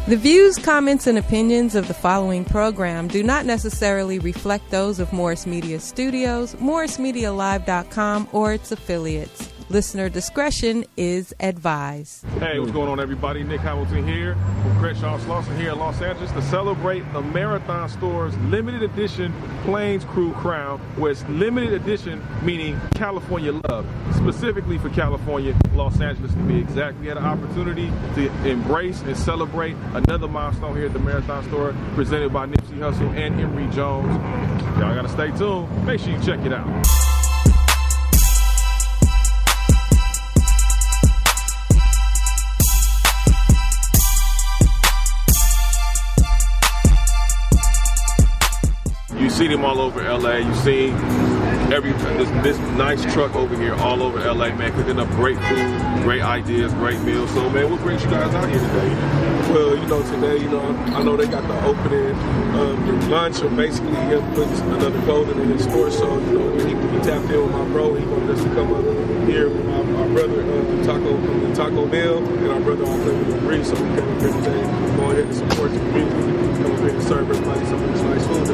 The views, comments, and opinions of the following program do not necessarily reflect those of Morris Media Studios, MorrisMediaLive.com, or its affiliates. Listener discretion is advised. Hey, what's going on, everybody? Nick Hamilton here from Crenshaw Slauson here in Los Angeles to celebrate the Marathon Store's limited edition Plains Crew Crown, where it's limited edition, meaning California love, specifically for California, Los Angeles to be exact. We had an opportunity to embrace and celebrate another milestone here at the Marathon Store, presented by Nipsey Hussle and Emory Jones. Y'all gotta stay tuned. Make sure you check it out. You see them all over LA. You see this nice truck over here all over LA, man, cooking up great food, great ideas, great meals. So, man, what brings you guys out here today? Well, today, I know they got the opening of the lunch, or basically him putting another clothing in his store. So, he tapped in with my bro. He wanted us to come up here with my brother, Taco Bell, and our brother on the Bree. So we came up here today, going ahead and support the community, come up here and serve everybody some of this nice food.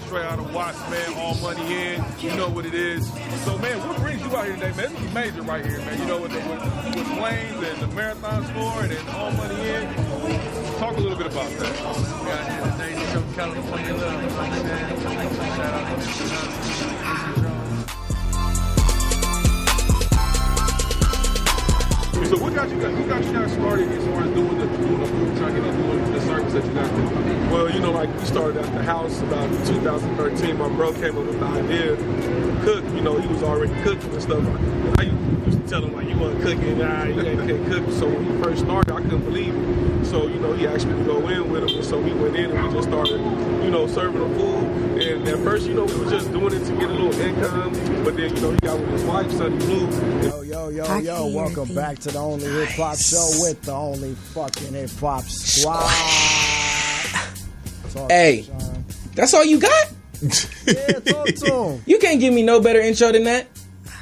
Straight out of Watts, man, all money in, you know what it is. So, man, what brings you out here today, man? This is major right here, man. With Plains and the Marathon Store and then all money in. Talk a little bit about that. We out here today to show California love, you know what I'm saying? Shout out to Mr. So what got you guys started as far as doing the food truck and doing the service that you guys do? Well, we started at the house about 2013. My bro came up with the idea to cook. He was already cooking and stuff. And I used to tell him, you want to cook it? Nah, you can't cook. So when he first started, I couldn't believe it. So, he asked me to go in with him. And so we went in and we just started, serving the food. And at first, we were just doing it to get a little income. But then, he got with his wife, Sonny Blue. Yo, welcome back to the Only Hip Hop Show with the only fucking hip hop squad. Hey, that's all you got? Yeah, talk to him. You can't give me no better intro than that.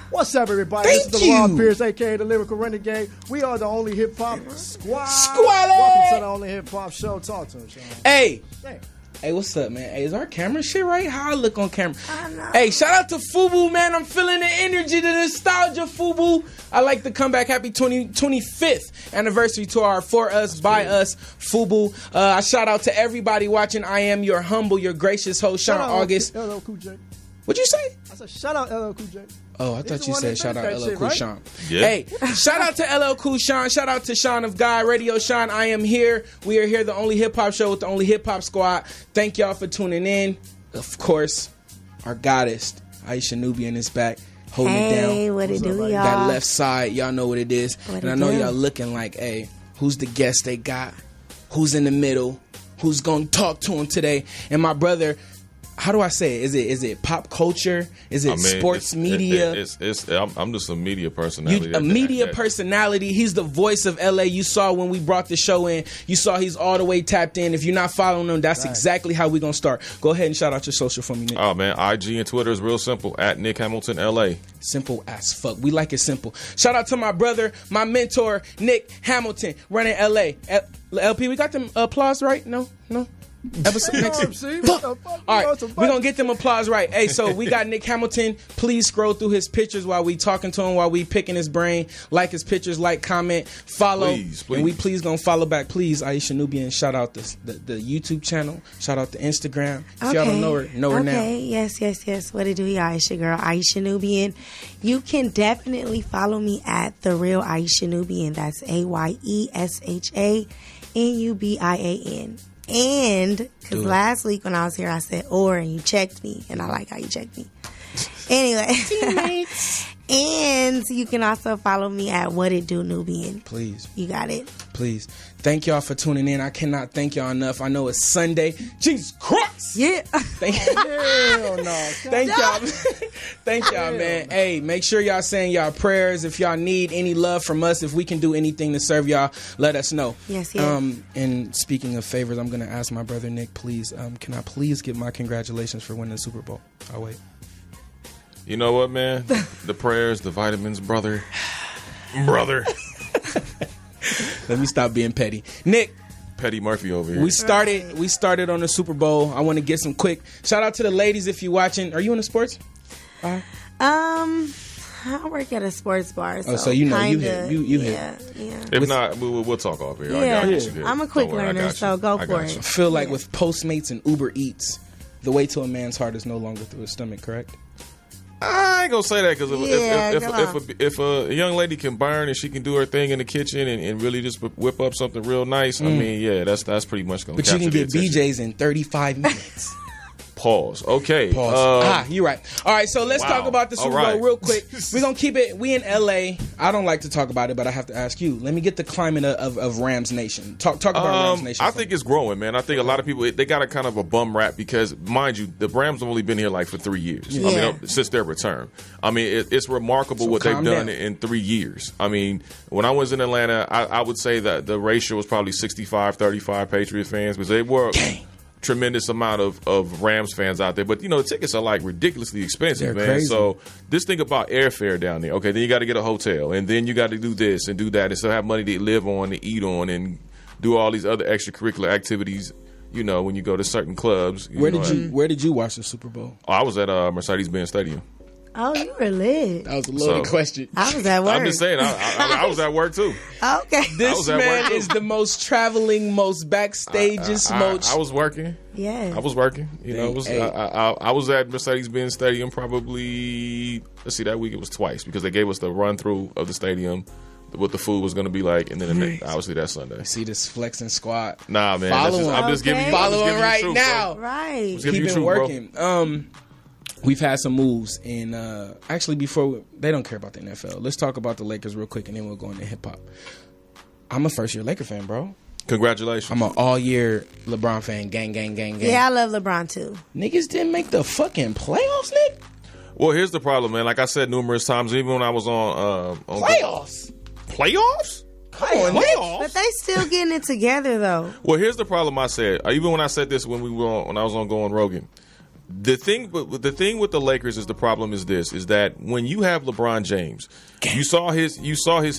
What's up, everybody? Thank this is LeBron Pierce, a.k.a. the Lyrical Renegade. We are the Only Hip Hop Squad. Welcome to the Only Hip Hop Show. Talk to him, Sean. Hey. Damn. Hey, what's up, man? Hey, is our camera shit right? How I look on camera? I know. Hey, shout out to FUBU, man. I'm feeling the energy, the nostalgia, FUBU. I like to come back. Happy 25th anniversary to our For Us, By Us, FUBU. I shout out to everybody watching. I am your humble, your gracious host, Sean August. LL Cool J. What'd you say? I said, shout out LL Cool J. Oh, I thought you said shout out LL Cool right? Sean. Yeah. Hey, shout out to LL Cool Sean. Shout out to Sean of God, Radio Sean. I am here. We are here, the Only Hip Hop Show with the Only Hip Hop Squad. Thank y'all for tuning in. Of course, our goddess, Aisha Nubian, is back. Holding it down. Hey, what it do, y'all? That left side, y'all know what it is. What and I know y'all looking like, hey, who's the guest they got? Who's in the middle? Who's going to talk to him today? And my brother, how do I say it? Is it pop culture? Is it sports media? I'm just a media personality. A media personality. He's the voice of LA. You saw when we brought the show in. You saw he's all the way tapped in. If you're not following him, that's exactly how we're going to start. Go ahead and shout out your social for me, Nick. Oh, man. IG and Twitter is real simple. At Nick Hamilton, LA. Simple as fuck. We like it simple. Shout out to my brother, my mentor, Nick Hamilton, running LA. LP, we got them applause right? No? Episode next. All right, we're going to get them applause right. Hey, so we got Nick Hamilton. Please scroll through his pictures while we talking to him, while we picking his brain. Like his pictures, comment, follow. Please. And we please going to follow back. Please, Aisha Nubian, shout out the YouTube channel. Shout out the Instagram. If y'all don't know her now. Okay, yes. What it do, y'all? It's your girl, Aisha Nubian. You can definitely follow me at The Real Aisha Nubian. That's AYESHANUBIAN. And because last week when I was here, I said and you checked me, and I like how you checked me. Anyway, And you can also follow me at What It Do Nubian. Please. You got it. Please. Thank y'all for tuning in. I cannot thank y'all enough. I know it's Sunday. Jesus Christ. Yeah. Thank Hell no. Thank y'all. Thank y'all, man. Hey, make sure y'all saying y'all prayers. If y'all need any love from us, if we can do anything to serve y'all, let us know. Yes, yes. And speaking of favors, I'm going to ask my brother Nick, please, can I please get my congratulations for winning the Super Bowl? I'll wait. You know what, man? The prayers, the vitamins, brother. Brother. Let me stop being petty. Nick. Petty Murphy over here. We started on the Super Bowl. I want to get some quick shout out to the ladies if you're watching. Are you into sports? I work at a sports bar. So you know kinda, you hit. Yeah. If not, we'll talk off here. Yeah. I got you. I'm a quick learner, so go for it. I feel like with Postmates and Uber Eats, the way to a man's heart is no longer through his stomach, correct? I ain't gonna say that because if a young lady can burn and she can do her thing in the kitchen and really just whip up something real nice, I mean, yeah, that's pretty much gonna. But you can get BJ's in 35 minutes. Pause. Okay. Pause. You're right. All right, so let's talk about the Super Bowl real quick. We're going to keep it. We in L.A. I don't like to talk about it, but I have to ask you. Let me get the climate of Rams Nation. Talk about Rams Nation. I think it's growing, man. I think a lot of people, they got a kind of a bum rap because, mind you, the Rams have only been here like for 3 years. Yeah. I mean, since their return. I mean, it's remarkable what they've done in 3 years. I mean, when I was in Atlanta, I would say that the ratio was probably 65-35 Patriot fans because they were... tremendous amount of Rams fans out there, but you know the tickets are like ridiculously expensive, man. Crazy. So this thing about airfare down there, okay, then you got to get a hotel, and then you got to do this and do that, and still have money to live on, to eat on, and do all these other extracurricular activities. You know, when you go to certain clubs. Where did you watch the Super Bowl? Oh, I was at Mercedes-Benz Stadium. Oh, you were lit. That was a loaded question. I was at work. I'm just saying, I was at work too. Okay. This man is the most traveling, most backstages, most. I was working. Yeah. I was working. You know, I was at Mercedes-Benz Stadium probably, let's see, that week it was twice because they gave us the run-through of the stadium, what the food was going to be like, and then obviously that Sunday. See this flexing squad. Nah, man. I'm just giving you follow him right truth, now. Bro. Right. Keep it working. We've had some moves, and actually, they don't care about the NFL. Let's talk about the Lakers real quick, and then we'll go into hip hop. I'm a first-year Laker fan, bro. Congratulations. I'm an all-year LeBron fan. Gang. Yeah, I love LeBron too. Niggas didn't make the fucking playoffs, Nick. Well, here's the problem, man. Like I said numerous times, even when I was on playoffs. Playoffs? Come on, Nick. But they still getting it together though. Well, here's the problem. I said even when I said this when I was on Going Rogan. The thing with the Lakers is the problem is that when you have LeBron James, you saw his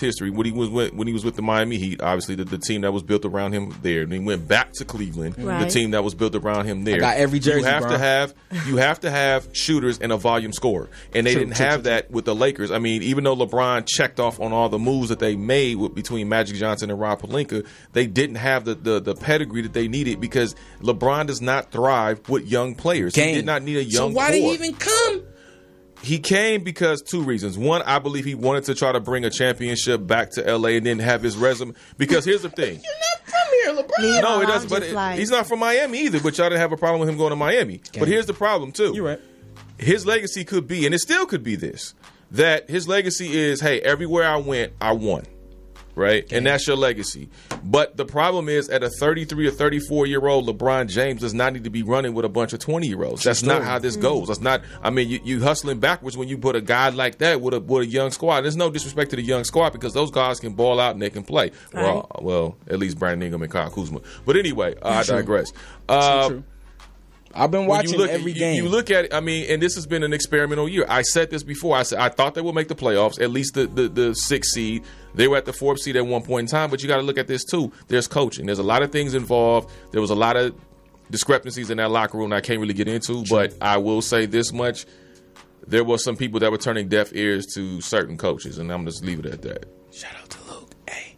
history when he was with the Miami Heat, obviously the team that was built around him there, and he went back to Cleveland, the team that was built around him there. I got every jersey. You have to have shooters and a volume scorer, and they didn't have that with the Lakers. I mean, even though LeBron checked off on all the moves that they made between Magic Johnson and Rob Pelinka, they didn't have the pedigree that they needed because LeBron does not thrive with young players. He did not need a young. So why core. did he even come? He came because two reasons. One, I believe he wanted to try to bring a championship back to L.A. and then have his resume. Because here's the thing. You're not from here, LeBron. No, he doesn't. But he's not from Miami either. But y'all didn't have a problem with him going to Miami. But here's the problem, too. You're right. His legacy could be, and it still could be this, that his legacy is, hey, everywhere I went, I won. Right? And that's your legacy. But the problem is at a 33 or 34-year-old, LeBron James does not need to be running with a bunch of 20-year-olds. That's not how this goes. That's not, I mean, you hustling backwards when you put a guy like that with a young squad. There's no disrespect to the young squad because those guys can ball out and they can play. Right. Well, at least Brandon Ingram and Kyle Kuzma. But anyway, I digress. True. I've been watching every game. You look at it, I mean, and this has been an experimental year. I said this before. I said I thought they would make the playoffs, at least the 6th seed. They were at the 4th seed at one point in time, but you got to look at this too. There's coaching. There's a lot of things involved. There was a lot of discrepancies in that locker room that I can't really get into, but I will say this much. There were some people that were turning deaf ears to certain coaches, and I'm going to just leave it at that. Shout out to Luke. Hey,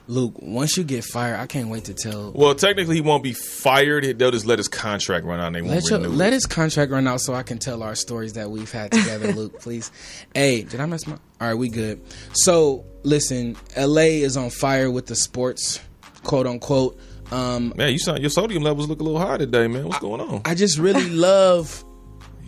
Luke, once you get fired, I can't wait to tell. Well, technically, he won't be fired. They'll just let his contract run out and they won't renew it. Let his contract run out so I can tell our stories that we've had together, Luke, please. Hey, did I mess my... All right, we good. So, listen, L.A. is on fire with the sports, quote unquote. Man, your sodium levels look a little high today, man. What's going on? I just really love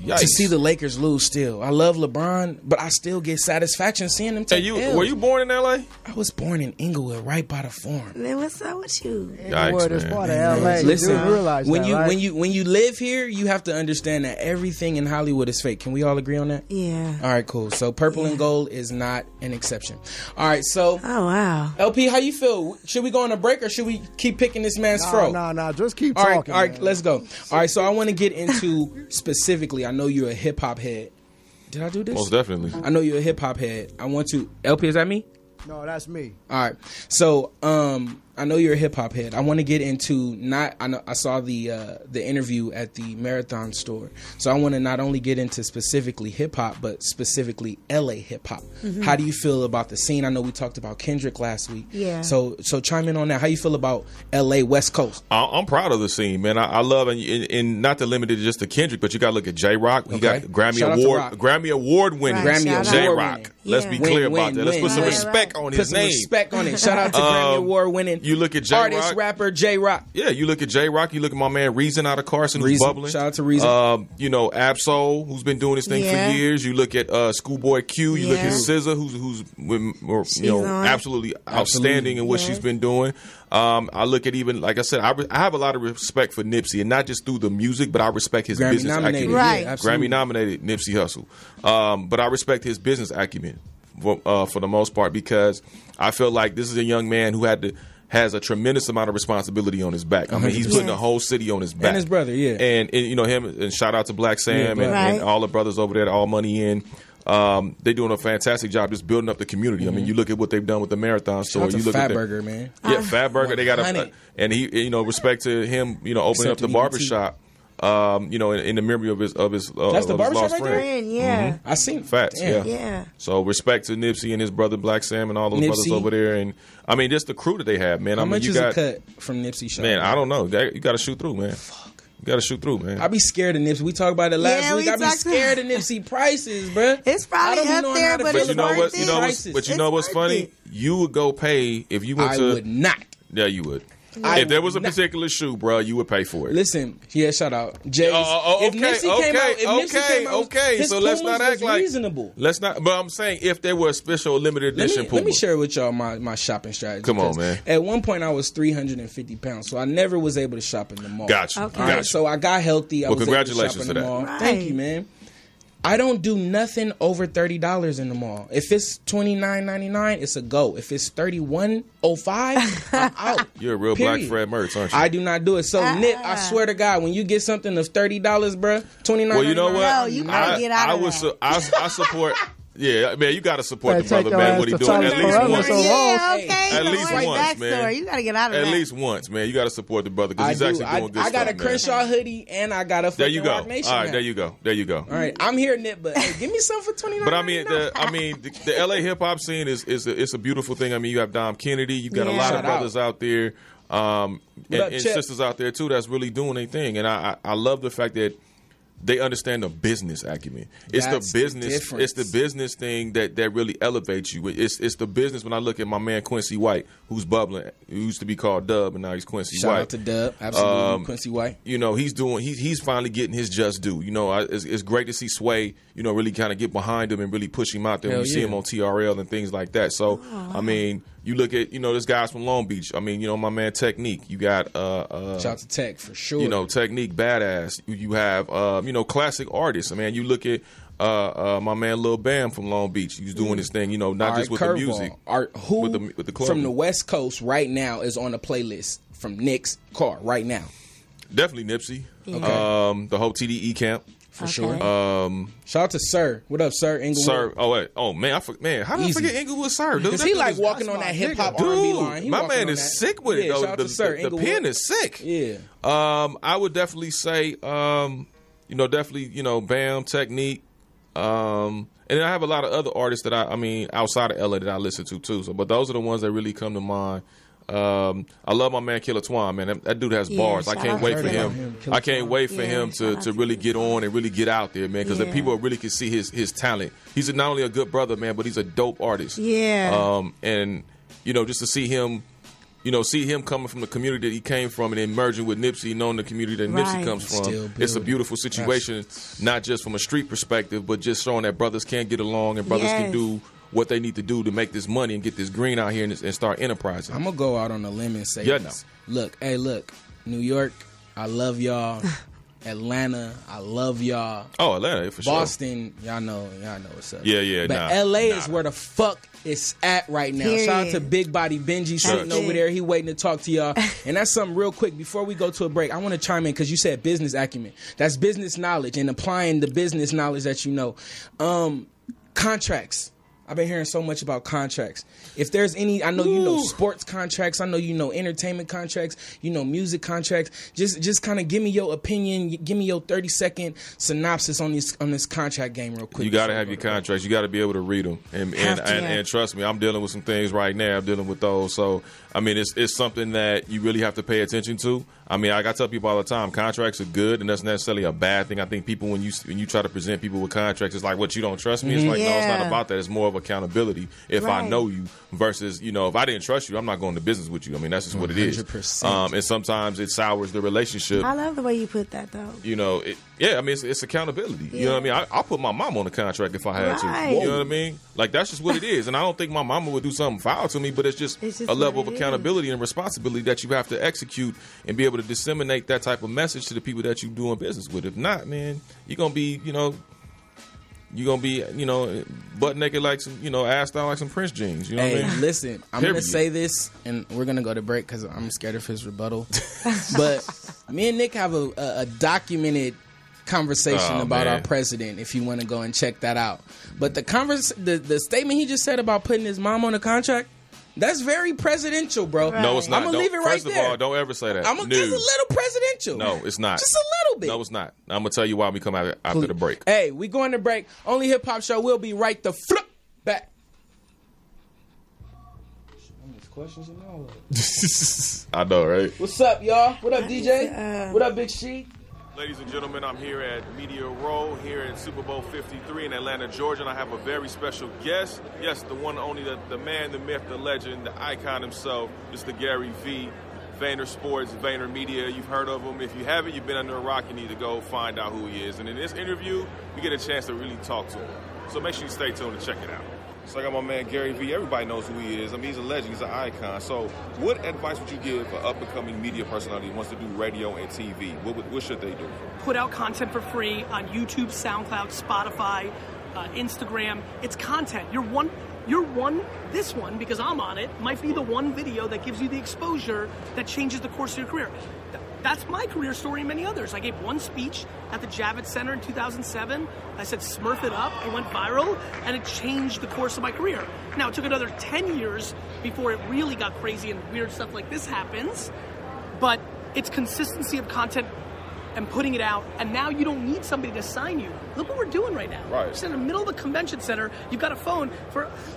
Yikes. To see the Lakers lose still. I love LeBron, but I still get satisfaction seeing them take L's. Were you born in L.A.? I was born in Inglewood, right by the Forum. Then what's up with you? Inglewood is part of LA. Listen, you do realize when that, you you live here, you have to understand that everything in Hollywood is fake. Can we all agree on that? Yeah. All right, cool. So purple and gold is not an exception. All right, so Oh wow. LP, how you feel? Should we go on a break or should we keep picking this man's fro? No, just keep All right, talking. all right, man. let's go. All right, so I want to get into specifically. I know you're a hip hop head. Did I do this? Most definitely. I know you're a hip hop head. I want to. LP, is that me? No, that's me. All right. So, I know you're a hip hop head. I want to get into I saw the interview at the Marathon store. So I want to not only get into specifically hip hop, but specifically LA hip hop. Mm-hmm. How do you feel about the scene? I know we talked about Kendrick last week. Yeah. So chime in on that. How you feel about LA West Coast? I'm proud of the scene, man. I love and not to limit it just to Kendrick, but you got to look at J Rock. He got Okay. Shout out to Rock. Grammy Award winning Right, shout out. J Award Rock. winning. Let's Yeah. be clear Win, about that. Let's put some win. respect on Put his some name. respect on it. Shout out to Grammy Award winning. You look at J artist, Rock. rapper J Rock. Yeah, you look at J Rock. You look at my man Reason out of Carson, who's Reason. bubbling. Shout out to Reason. You know, Absol, who's been doing his thing Yeah. for years. You look at Schoolboy Q. You look at Yeah. SZA, who's She's on. absolutely outstanding in what Yes. she's been doing. I look at even like I said, I have a lot of respect for Nipsey, and not just through the music, but I respect his Grammy business nominated. acumen. Right. Yeah, absolutely. Grammy nominated Nipsey Hussle. But I respect his business acumen for the most part, because I feel like this is a young man who has a tremendous amount of responsibility on his back. I mean, he's putting the whole city on his back. And his brother, yeah. And you know him, and shout out to Black Sam Yeah, and, right. and all the brothers over there, All Money In. They're doing a fantastic job just building up the community. I mean, you look at what they've done with the Marathon store. Shout out to You look Fat at the, Burger, man. yeah, Fat Burger. They got 100. and he, respect to him, opening up the Accepted EBT. barbershop. In the memory of his That's the of his barbershop lost right friend. there? Friend, yeah. I seen Facts, Damn. yeah. Yeah. So respect to Nipsey and his brother Black Sam and all those Nipsey. brothers over there, and I mean just the crew that they have, man. How I mean, much you is got a cut from Nipsey show? man. I don't know. You got to shoot through, man. You got to shoot through, man. I be scared of Nipsey. We talked about it last Yeah, week. we I be talked- scared of Nipsey prices, bruh. It's probably I don't be up knowing there, how to but feel it's you know about what? worth You know it. what's? But you know It's what's worth funny? it. You would go pay if you went I to. would not. Yeah, you would. I If there was a would not. particular shoe, bro, you would pay for it. Listen, yeah, shout out. Jay. If Nipsey came out, his So let's Pumas not act was like reasonable. Let's not. But I'm saying if there were a special limited edition Puma. Let me share with y'all my shopping strategy. Come on, 'cause man. At one point, I was 350 pounds, so I never was able to shop in the mall. Got you. Okay. All right, Got you. so I got healthy. I Well, was able to congratulations shop in to the that. mall. Right. Thank you, man. I don't do nothing over $30 in the mall. If it's $29.99, it's a go. If it's $31.05, I'm out. You're a real Period. Black Fred Mertz, aren't you? I do not do it. So, Nick, I swear to God, when you get something of $30, bruh, $29.99. Well, you know what? No, you gotta get out of that. I support. Yeah, man, you got to support Hey, the brother, take your man. ass What he to doing Tommy at least Forever once. so long. Yeah, okay. At so least right once, back man. story. You gotta get out of At that. least once, man. You got to support the brother because I he's do. actually doing good I stuff. got a man. Crenshaw hoodie and I got a There fucking you go. Rock Nation All right, hat. there you go. There you go. All right, I'm here, Nick, but hey, give me something for $29.99. But the LA hip hop scene is a beautiful thing. I mean, you have Dom Kennedy, you got a Yeah. lot Shout of brothers out there, and up, Chet? sisters out there too that's really doing their thing. And I love the fact that they understand the business acumen. It's That's the business. the difference. It's the business thing that really elevates you. It's the business. When I look at my man Quincy White, who's bubbling, who used to be called Dub, and now he's Quincy Shout White. out to Dub, absolutely, Quincy White. You know, he's finally getting his just due. You know, it's great to see Sway, really kind of get behind him and really push him out there. Hell When you see yeah. him on TRL and things like that. So, I mean, you look at, this guy's from Long Beach. I mean, my man Technique. You got, Shout out to Tech for sure. Technique, badass. You have, classic artists. I mean, you look at my man Lil Bam from Long Beach. He's doing his thing, not All just right, with the curveball. music. Who with the clothing. from the West Coast right now is on the playlist from Nick's car right now? Definitely Nipsey. Okay. The whole TDE camp. For Okay. sure. Shout out to Sir. What up, Sir? Inglewood. Sir, oh wait, oh man, how did I Easy. forget Inglewood Sir? Dude, Because that he dude like is- walking on my that nigga. hip hop R&B Dude, line. He my walking man on is that. sick with it Yeah, though. shout out to Sir The Inglewood. pen is sick. Yeah. I would definitely say, definitely, Bam, Technique, and then I have a lot of other artists that I mean, outside of LA that I listen to too. So, but those are the ones that really come to mind. I love my man Killer Twan, man. That dude has Yeah, bars. I shout can't out wait to for him. him. Killer I can't wait for Yeah, him shout out to to really him. get on and really get out there, man. Because the Yeah. people really can see his talent. He's not only a good brother, man, but he's a dope artist. Yeah. And just to see him see him coming from the community that he came from and then merging with Nipsey, knowing the community that Nipsey comes from. It's a beautiful situation, not just from a street perspective, but just showing that brothers can get along and brothers can do what they need to do to make this money and get this green out here and start enterprising. I'm going to go out on a limb and say this. Look, New York, I love y'all. Atlanta, I love y'all. Oh, Atlanta, for sure. Boston, y'all know what's up. Yeah. But LA is where the fuck it's at right now. Period. Shout out to Big Body Benji sitting over there. He waiting to talk to y'all. And that's something real quick. Before we go to a break, I want to chime in because you said business acumen. That's business knowledge and applying the business knowledge that you know. Contracts. I've been hearing so much about contracts. If there's any, I know you know sports contracts. I know you know entertainment contracts. You know music contracts. Just kind of give me your opinion. Give me your 30-second synopsis on this contract game real quick. You got to have your contracts. You got to be able to read them. And trust me, I'm dealing with some things right now. I'm dealing with those. So, I mean, it's something that you really have to pay attention to. I mean, I tell people all the time, contracts are good, and that's necessarily a bad thing. I think people, when you try to present people with contracts, it's like, what, you don't trust me? It's like, no, it's not about that. It's more of accountability. If I know you versus, if I didn't trust you, I'm not going to business with you. I mean, that's just what it is. 100%. And sometimes it sours the relationship. I love the way you put that, though. I mean, it's accountability. You know what I mean? I'll put my mom on the contract if I had to. You know what I mean? Like, that's just what it is. And I don't think my mama would do something foul to me, but it's just a level of accountability and responsibility that you have to execute and be able to disseminate that type of message to the people that you're doing business with. If not, man, you're going to be, butt naked like some, assed out like some Prince jeans. You know what I mean? Listen, I'm going to say this, and we're going to go to break because I'm scared of his rebuttal. But me and Nick have a documented conversation about our president, if you want to go and check that out. But the statement he just said about putting his mom on a contract, that's very presidential, bro. Right. No, it's not. I'm going to leave it right there. First of all, don't ever say that. It's a little presidential. No, it's not. Just a little bit. No, it's not. I'm going to tell you why we come out after the break. Hey, we going to break. Only Hip Hop Show. We'll be right the flip back. Questions and all that. I know, right? What's up, y'all? What up, DJ? What up, Big Sheik? Ladies and gentlemen, I'm here at Media Row here at Super Bowl 53 in Atlanta, Georgia, and I have a very special guest. Yes, the one, only, the man, the myth, the legend, the icon himself, Mr. Gary V. Vayner Sports, Vayner Media. You've heard of him. If you haven't, you've been under a rock. You need to go find out who he is. And in this interview, we get a chance to really talk to him. So make sure you stay tuned and check it out. So I got my man Gary V. Everybody knows who he is. I mean, he's a legend. He's an icon. So what advice would you give an up-and-coming media personality who wants to do radio and TV? What should they do? Put out content for free on YouTube, SoundCloud, Spotify, Instagram. It's content. This one, because I'm on it, might be the one video that gives you the exposure that changes the course of your career. That's my career story and many others. I gave one speech at the Javits Center in 2007. I said, Smurf it up. It went viral, and it changed the course of my career. Now, it took another 10 years before it really got crazy and weird stuff like this happens. But it's consistency of content and putting it out, and now you don't need somebody to sign you. Look what we're doing right now. Right. Just in the middle of the convention center, you've got a phone.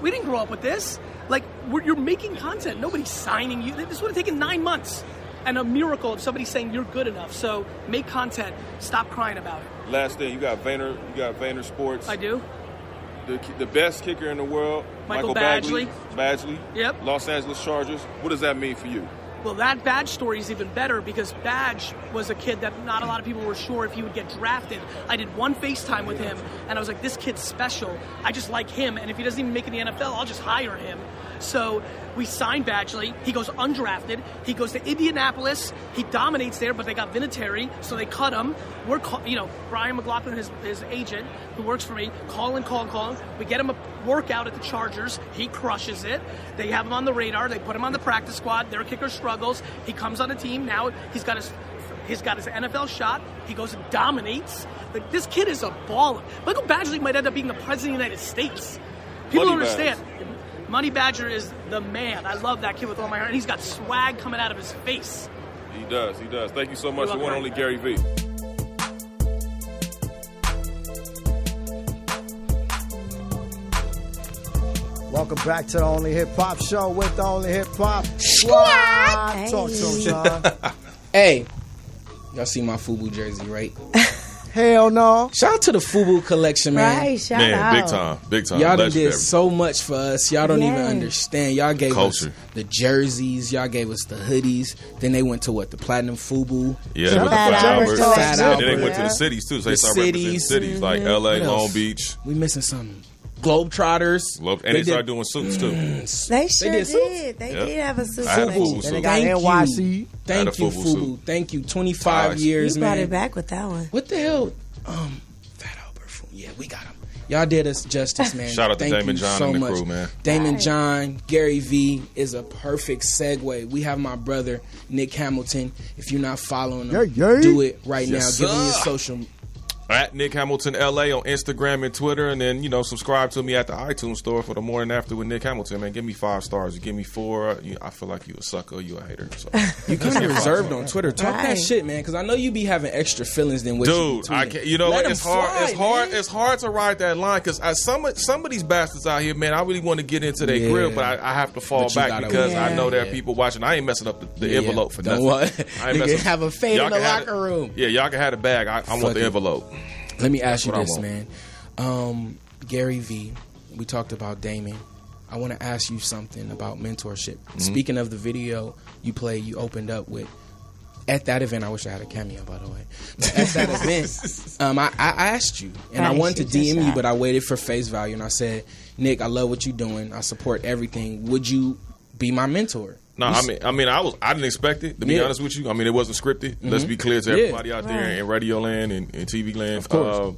We didn't grow up with this. Like, you're making content. Nobody's signing you. This would have taken 9 months. And a miracle of somebody saying you're good enough. So make content. Stop crying about it. Last thing, you got Vayner Sports. I do. The best kicker in the world, Michael Badgley. Yep. Los Angeles Chargers. What does that mean for you? Well, that Badge story is even better because Badge was a kid that not a lot of people were sure if he would get drafted. I did one FaceTime with him, and I was like, this kid's special. I just like him, and if he doesn't even make it in the NFL, I'll just hire him. So we signed Badgley. He goes undrafted. He goes to Indianapolis. He dominates there, but they got Vinatieri, so they cut him. Brian McLaughlin, his agent, who works for me, calling. We get him a workout at the Chargers. He crushes it. They have him on the radar. They put him on the practice squad. Their kicker struggles. He comes on the team. Now he's got his NFL shot. He goes and dominates. Like, this kid is a baller. Michael Badgley might end up being the president of the United States. People don't understand. Money Badger is the man. I love that kid with all my heart. And he's got swag coming out of his face. He does. Thank you so much. The one only Gary V. Welcome back to the Only Hip Hop Show with the Only Hip Hop Squad. Talk to him, Sean. Hey, y'all see my FUBU jersey, right? Hell no. Shout out to the FUBU collection, man. Right, shout out. Big time. Y'all done Legendary. did so much for us. Y'all don't even Yes. understand. Y'all gave Culture. us the jerseys. Y'all gave us the hoodies. Then they went to what? The Platinum FUBU. Yeah, Shout with the out Fat to Albert. Fat And then they Albert. went to the cities too. So they The started representing cities. cities like LA, What else? Long Beach. We missing something. Globetrotters. And they started doing suits too. They sure did did. suits? They Yep. did have a suit I had a collection. FUBU Then they suit. got Thank NYC. you. I had a Thank you, FUBU FUBU. suit. Thank you. 25 Ties. years, You man. brought it back with that one. What the hell? Fat Albert. Yeah, we got him. Y'all did us justice, man. Shout out to Thank Damon you John so and the much. crew, man. Damon Right. John, Gary V is a perfect segue. We have my brother Nick Hamilton. If you're not following him, Yeah. do it right Yes, now. Give him your sir. social. At Nick Hamilton LA on Instagram and Twitter, and then subscribe to me at the iTunes store for the morning after with Nick Hamilton. Man, give me 5 stars. You give me 4, I feel like you a sucker, you a hater. So. You kind of reserved on Twitter. Talk that Right. shit, man, because I know you be having extra feelings than what you Dude, be I tweeting. can't. You know Let what? him It's hard. fly, man. It's hard to ride that line because some of these bastards out here, man. I really want to get into their Yeah. grill, but I have to fall But you back gotta because wait. I know there are Yeah. people watching. I ain't messing up the Yeah. envelope for Don't nothing. what? I ain't You messing can have a fade Y'all in the can have locker room. Yeah, y'all can have the bag. I want Fuck the it. envelope. Let me ask you That's this, what I man. Gary V, we talked about Damon. I want to ask you something about mentorship. Speaking of the video you played, you opened up with. At that event, I wish I had a cameo, by the way. But at that event, I asked you, and I Right, wanted to shoot your DM you, shot. but I waited for face value, and I said, Nick, I love what you're doing. I support everything. Would you be my mentor? No, I didn't expect it, to be Yeah. honest with you. I mean, it wasn't scripted. Let's be clear to Yeah. everybody out there Right. in Radio Land and TV Land. Of course.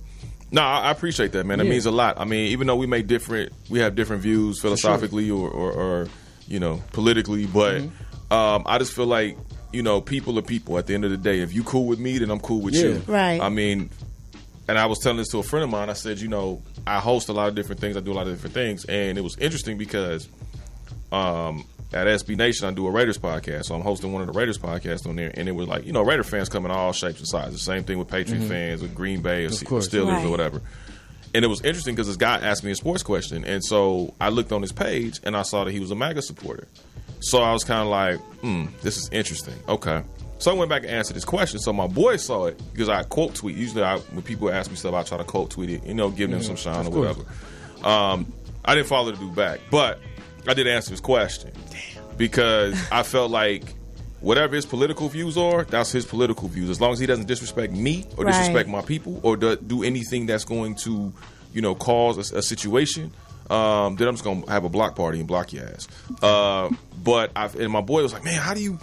No, I appreciate that, man. It Yeah. means a lot. I mean, even though we have different views philosophically or politically, but I just feel like, people are people at the end of the day. If you cool with me, then I'm cool with you. Right. I mean, and I was telling this to a friend of mine. I said, I host a lot of different things. I do a lot of different things. And it was interesting because at SB Nation, I do a Raiders podcast. So I'm hosting one of the Raiders podcasts on there. And it was like, Raider fans come in all shapes and sizes. The same thing with Patriot fans, with Green Bay or course. Steelers Right. or whatever. And it was interesting because this guy asked me a sports question. And so I looked on his page and I saw that he was a MAGA supporter. So I was kind of like, this is interesting. Okay. So I went back and answered his question. So my boy saw it because I quote tweet. Usually when people ask me stuff, I try to quote tweet it, give them some shine or whatever. I didn't follow the dude back, but I did answer his question. Because I felt like whatever his political views are, that's his political views. As long as he doesn't disrespect me or Right. disrespect my people or do anything that's going to, cause a situation, then I'm just going to have a block party and block your ass. But my boy was like, man, how do you,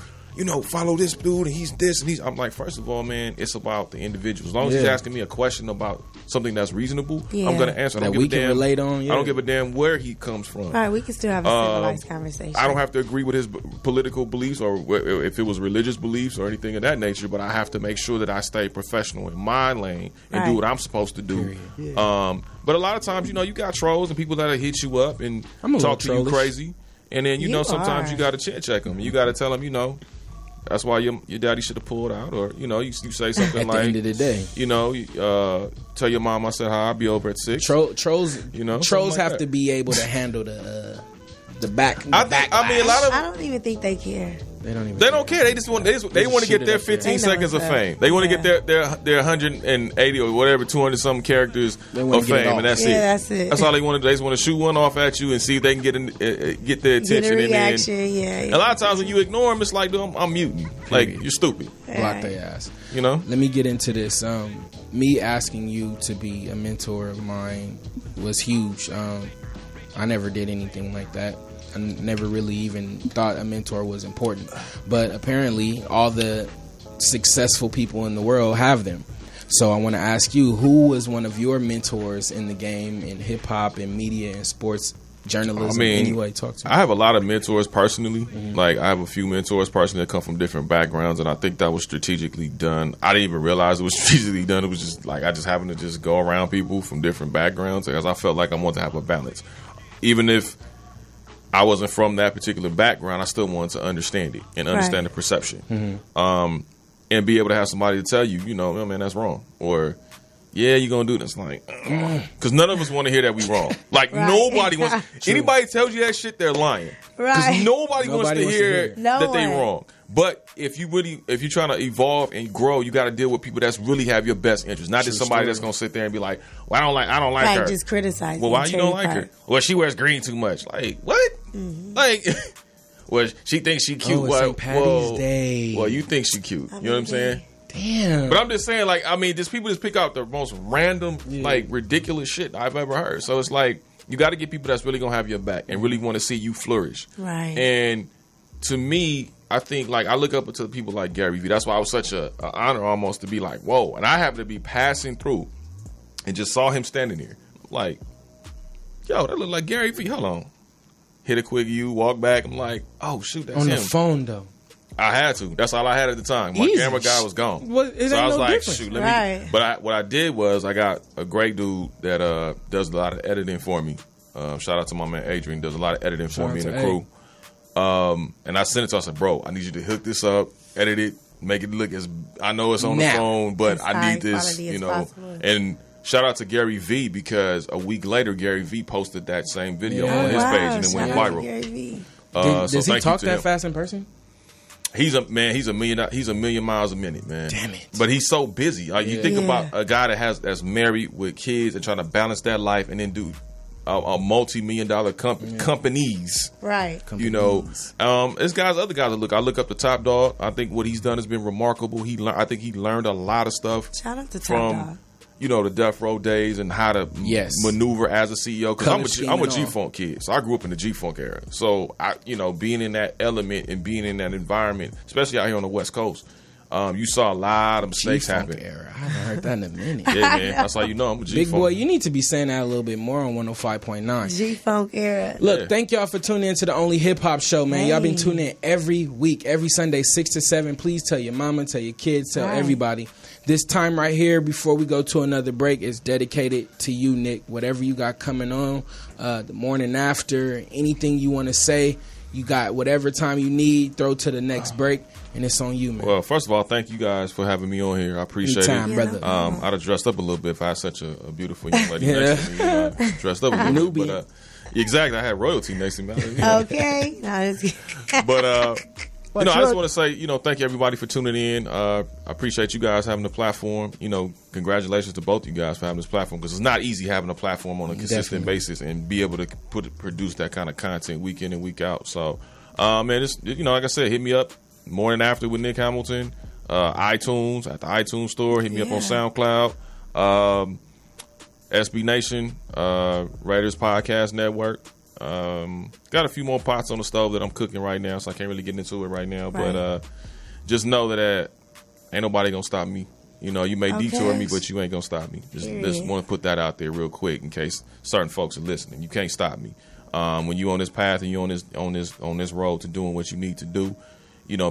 follow this dude and he's this and he's. I'm like, first of all, man, it's about the individual. As long as he's Yeah. asking me a question about something that's reasonable, Yeah. I'm going to answer. I That don't give we a can damn. relate on, I yeah. don't give a damn where he comes from. All right, we can still have a civilized conversation. I don't have to agree with his political beliefs or if it was religious beliefs or anything of that nature, but I have to make sure that I stay professional in my lane and do Right. what I'm supposed to do. But a lot of times, you got trolls and people that'll hit you up and I'm a talk to little you trollish. crazy. And then, You sometimes are. you got to check them. You got to tell them, that's why your daddy should have pulled out. Or, you say something At like, the end of the day. tell your mom I said hi, I'll be over at 6. Trolls, something trolls like have that. to be able to handle the back. I mean, a lot of I don't even think they care. They don't even. They don't care. They just want. They want to shoot get it their up there. 15 They know seconds of what's up. fame. They want to Yeah. get their 180 or whatever 200 something characters They wanna of get it fame, off. and that's Yeah, it. that's it. That's all they want to do. They just want to shoot one off at you and see if they can get their attention. Get a And reaction, then, yeah. a lot of times when you ignore them, it's like, dude, I'm muting. Like you're stupid. block their ass. Let me get into this. Me asking you to be a mentor of mine was huge. I never did anything like that. I never really even thought a mentor was important. But apparently, all the successful people in the world have them. So I want to ask you, who was one of your mentors in the game, in hip hop, in media, and sports journalism? Anyway, talk to me. I have a lot of mentors personally. Like I have a few mentors personally that come from different backgrounds, and I think that was strategically done. I didn't even realize it was strategically done. It was just like I just happened to just go around people from different backgrounds because I felt like I wanted to have a balance, even if I wasn't from that particular background. I still wanted to understand it and understand the perception, and be able to have somebody to tell you, oh, man, that's wrong, or yeah, you're gonna do this. Like, because none of us want to hear that we wrong. Like nobody wants. Anybody tells you that shit, they're lying. Because Right. nobody wants to hear No that they one. wrong. But if you're trying to evolve and grow, you got to deal with people that's really have your best interest, not just somebody that's gonna sit there and be like, "Well, I don't like her." Just criticize. Well, why you don't like her? Well, she wears green too much. Like what? Like, well, she thinks she cute. Oh, St. Patty's Day. Well, you think she cute. You know what I'm saying? Damn. But I'm just saying, like, I mean, just people just pick out the most random, like, ridiculous shit I've ever heard. So it's like you got to get people that's really gonna have your back and really want to see you flourish. Right. And to me, I think, like, I look up to people like Gary Vee. That's why it was such a honor almost to be like, whoa. And I happened to be passing through and just saw him standing there. Like, yo, that look like Gary Vee. Hold on. Hit a quick walk back. I'm like, oh, shoot, that's on him. the phone, though. I had to. That's all I had at the time. My camera guy was gone. Well, it so ain't I was no like, difference. shoot, let me. But what I did was I got a great dude that does a lot of editing for me. Shout out to my man Adrian. Does a lot of editing for me and the crew. And I sent it to him. I said, bro, I need you to hook this up, edit it, make it look as, I know it's on the phone, but I need this, you know. Possible. And shout out to Gary Vee, because a week later, Gary Vee posted that same video on his page and it went viral. Gary Vee. Does he talk that fast in person? He's a million miles a minute, man. Damn it! But he's so busy. Like, you think about a guy that's married with kids and trying to balance that life, and then do a multi-million-dollar companies, right? You know, there's other guys that I look up to Top Dog. I think what he's done has been remarkable. I think he learned a lot of stuff. Shout out to Top Dog. You know, the Death Row days and how to maneuver as a CEO. Because I'm a G-Funk kid, so I grew up in the G-Funk era. So being in that element and being in that environment, especially out here on the West Coast, you saw a lot of mistakes happen. Era. I haven't heard that in a minute. Yeah, man. That's how you know I'm a G-Funk. Big boy, you need to be saying that a little bit more on 105.9. G-Funk era. Look, thank y'all for tuning in to the Only Hip Hop Show, man. Y'all been tuning in every week, every Sunday, 6 to 7. Please tell your mama, tell your kids, tell everybody. This time right here, before we go to another break, is dedicated to you, Nick. Whatever you got coming on, the morning after, anything you want to say, you got whatever time you need, throw to the next break, and it's on you, man. Well, first of all, thank you guys for having me on here. I appreciate Anytime, it. brother. I'd have dressed up a little bit if I had such a beautiful young lady next to me. Dressed up a little bit. But, exactly, I had royalty next to me. Okay. But, I just want to say, thank you everybody for tuning in. I appreciate you guys having the platform. Congratulations to both of you guys for having this platform, because it's not easy having a platform on a consistent basis and be able to produce that kind of content week in and week out. So, man, just, like I said, hit me up morning after with Nick Hamilton, iTunes, at the iTunes store. Hit me up on SoundCloud, SB Nation, Raiders Podcast Network. Got a few more pots on the stove that I'm cooking right now, so I can't really get into it right now. But just know that ain't nobody gonna stop me. You may detour me, but you ain't gonna stop me. Just want to put that out there real quick in case certain folks are listening. You can't stop me. When you on this path and you on this road to doing what you need to do,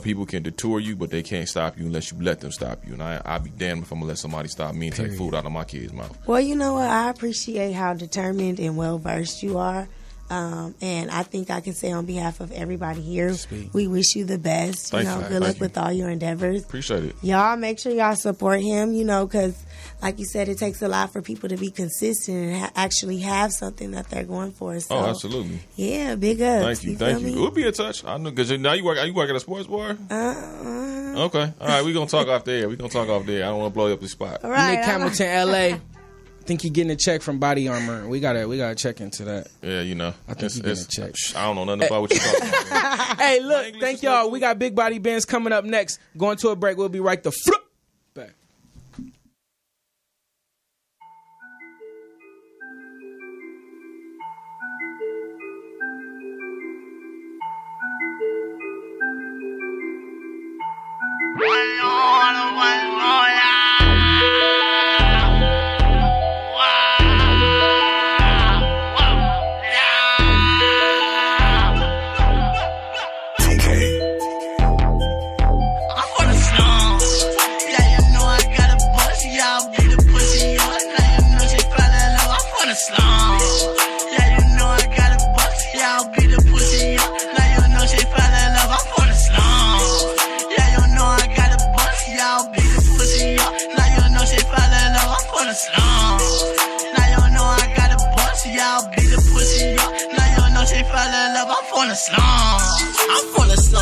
people can detour you, but they can't stop you unless you let them stop you. And I'll be damned if I'm gonna let somebody stop me and take food out of my kid's mouth. Well, you know what? I appreciate how determined and well versed you are. And I think I can say on behalf of everybody here, we wish you the best. Good luck with all your endeavors. Appreciate it. Y'all make sure y'all support him, because like you said, it takes a lot for people to be consistent and actually have something that they're going for. So, absolutely. Yeah, big ups. Thank you. We'll be in touch. I know, because now you work at a sports bar? Okay. All right, we're going to talk off there. I don't want to blow up the spot. All right, Nick Hamilton, L.A. I think you're getting a check from Body Armor. We gotta check into that. Yeah, I think you're getting a check. I don't know nothing about what you're talking about. Hey, look, thank y'all. We got Big Body Bands coming up next. Going to a break. We'll be right the flip back.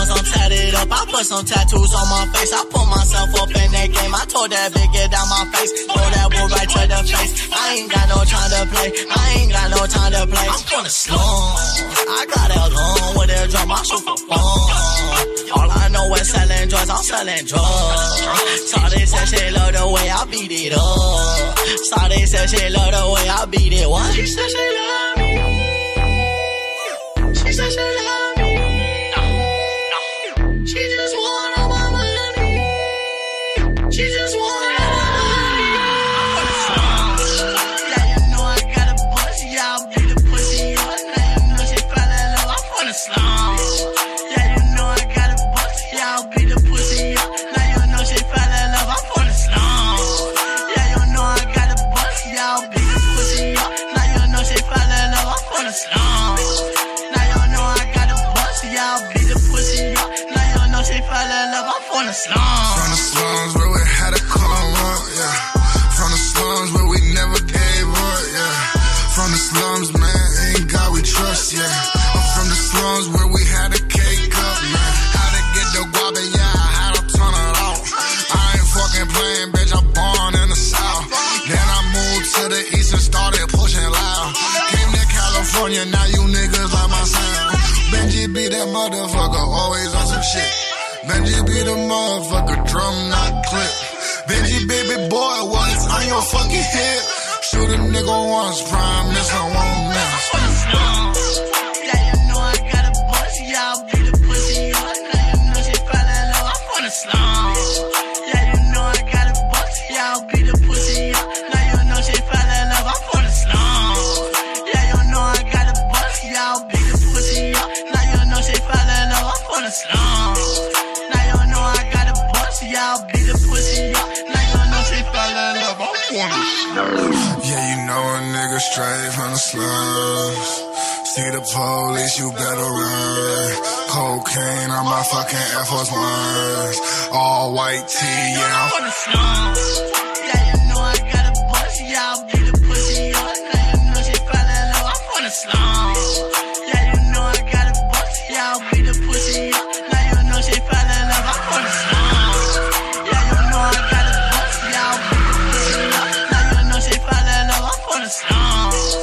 slums, I'm tatted up. I put some tattoos on my face. I put myself up in that game. I told that bitch get down my face. Throw that wood right to the face. I ain't got no time to play. I ain't got no time to play. I'm from the slums. I got a gun with a drum. I shoot for fun. All I know is selling drugs. I'm selling drugs. Shawty said she love the way I beat it up. Shawty said she love the way I beat it. What? She said she love me. She said she love me. She just want all my money. She just want all my money. I'm from the slums. Yeah, you know I got a pussy. Yeah, I'll beat the pussy up. Now you know she fell in love. I'm from the slums. Yeah, you know I got a pussy. Yeah, I'll beat the pussy up. Now you know she fell in love. I'm from the slums. Yeah, you know I got a pussy. Yeah, I'll beat the pussy up. Now you know she fell in love. I'm from the slums. Now you know I got a pussy. Yeah, I'll beat the pussy up. Now you know she fell in love. I'm from the slums. From the slums where we had to come up, yeah. From the slums where we never gave up, yeah. From the slums, man, ain't God we trust, yeah. I'm from the slums where we had a cake up, man. How to get the guava, yeah, I had to turn it off. I ain't fucking playing, bitch, I'm born in the South. Then I moved to the East and started pushing loud. Came to California, now you niggas like my sound. Benji be that motherfucker, always on some shit. Benji be the motherfucker, drum not clip. Benji baby boy, what's on your fucking hip? Shoot a nigga once, promise I won't miss. Yeah, you know I got a pussy, yeah, I'll beat the pussy up. Now you know she fell in love, I'm from the slums. Yeah, you know I got a pussy, yeah, I'll beat the pussy up. Now you know she fell in love, I'm from the slums. Yeah, you know I got a pussy, yeah, I'll beat the pussy up. Now you know she fell in love, I'm from the slums. Now you know I got a pussy, yeah, I'll beat the pussy up. Now you know she fell in love, I'm from the slums. Yeah, you know a nigga straight from the slums. See the police, you better run. Cocaine on my fucking Air Force Ones. All white tee, yeah. I'm from the slums. Yeah, you know I got a pussy, yeah, I'll beat the pussy up. Now you know she fell in love, I'm from the slums. Yeah, you know I got a pussy, yeah, I'll beat the pussy up. Now you know she fell in love, I'm from the slums. Yeah, you know I got a pussy, yeah, I'll beat the pussy up. Now you know she fell in love, I'm from the slums.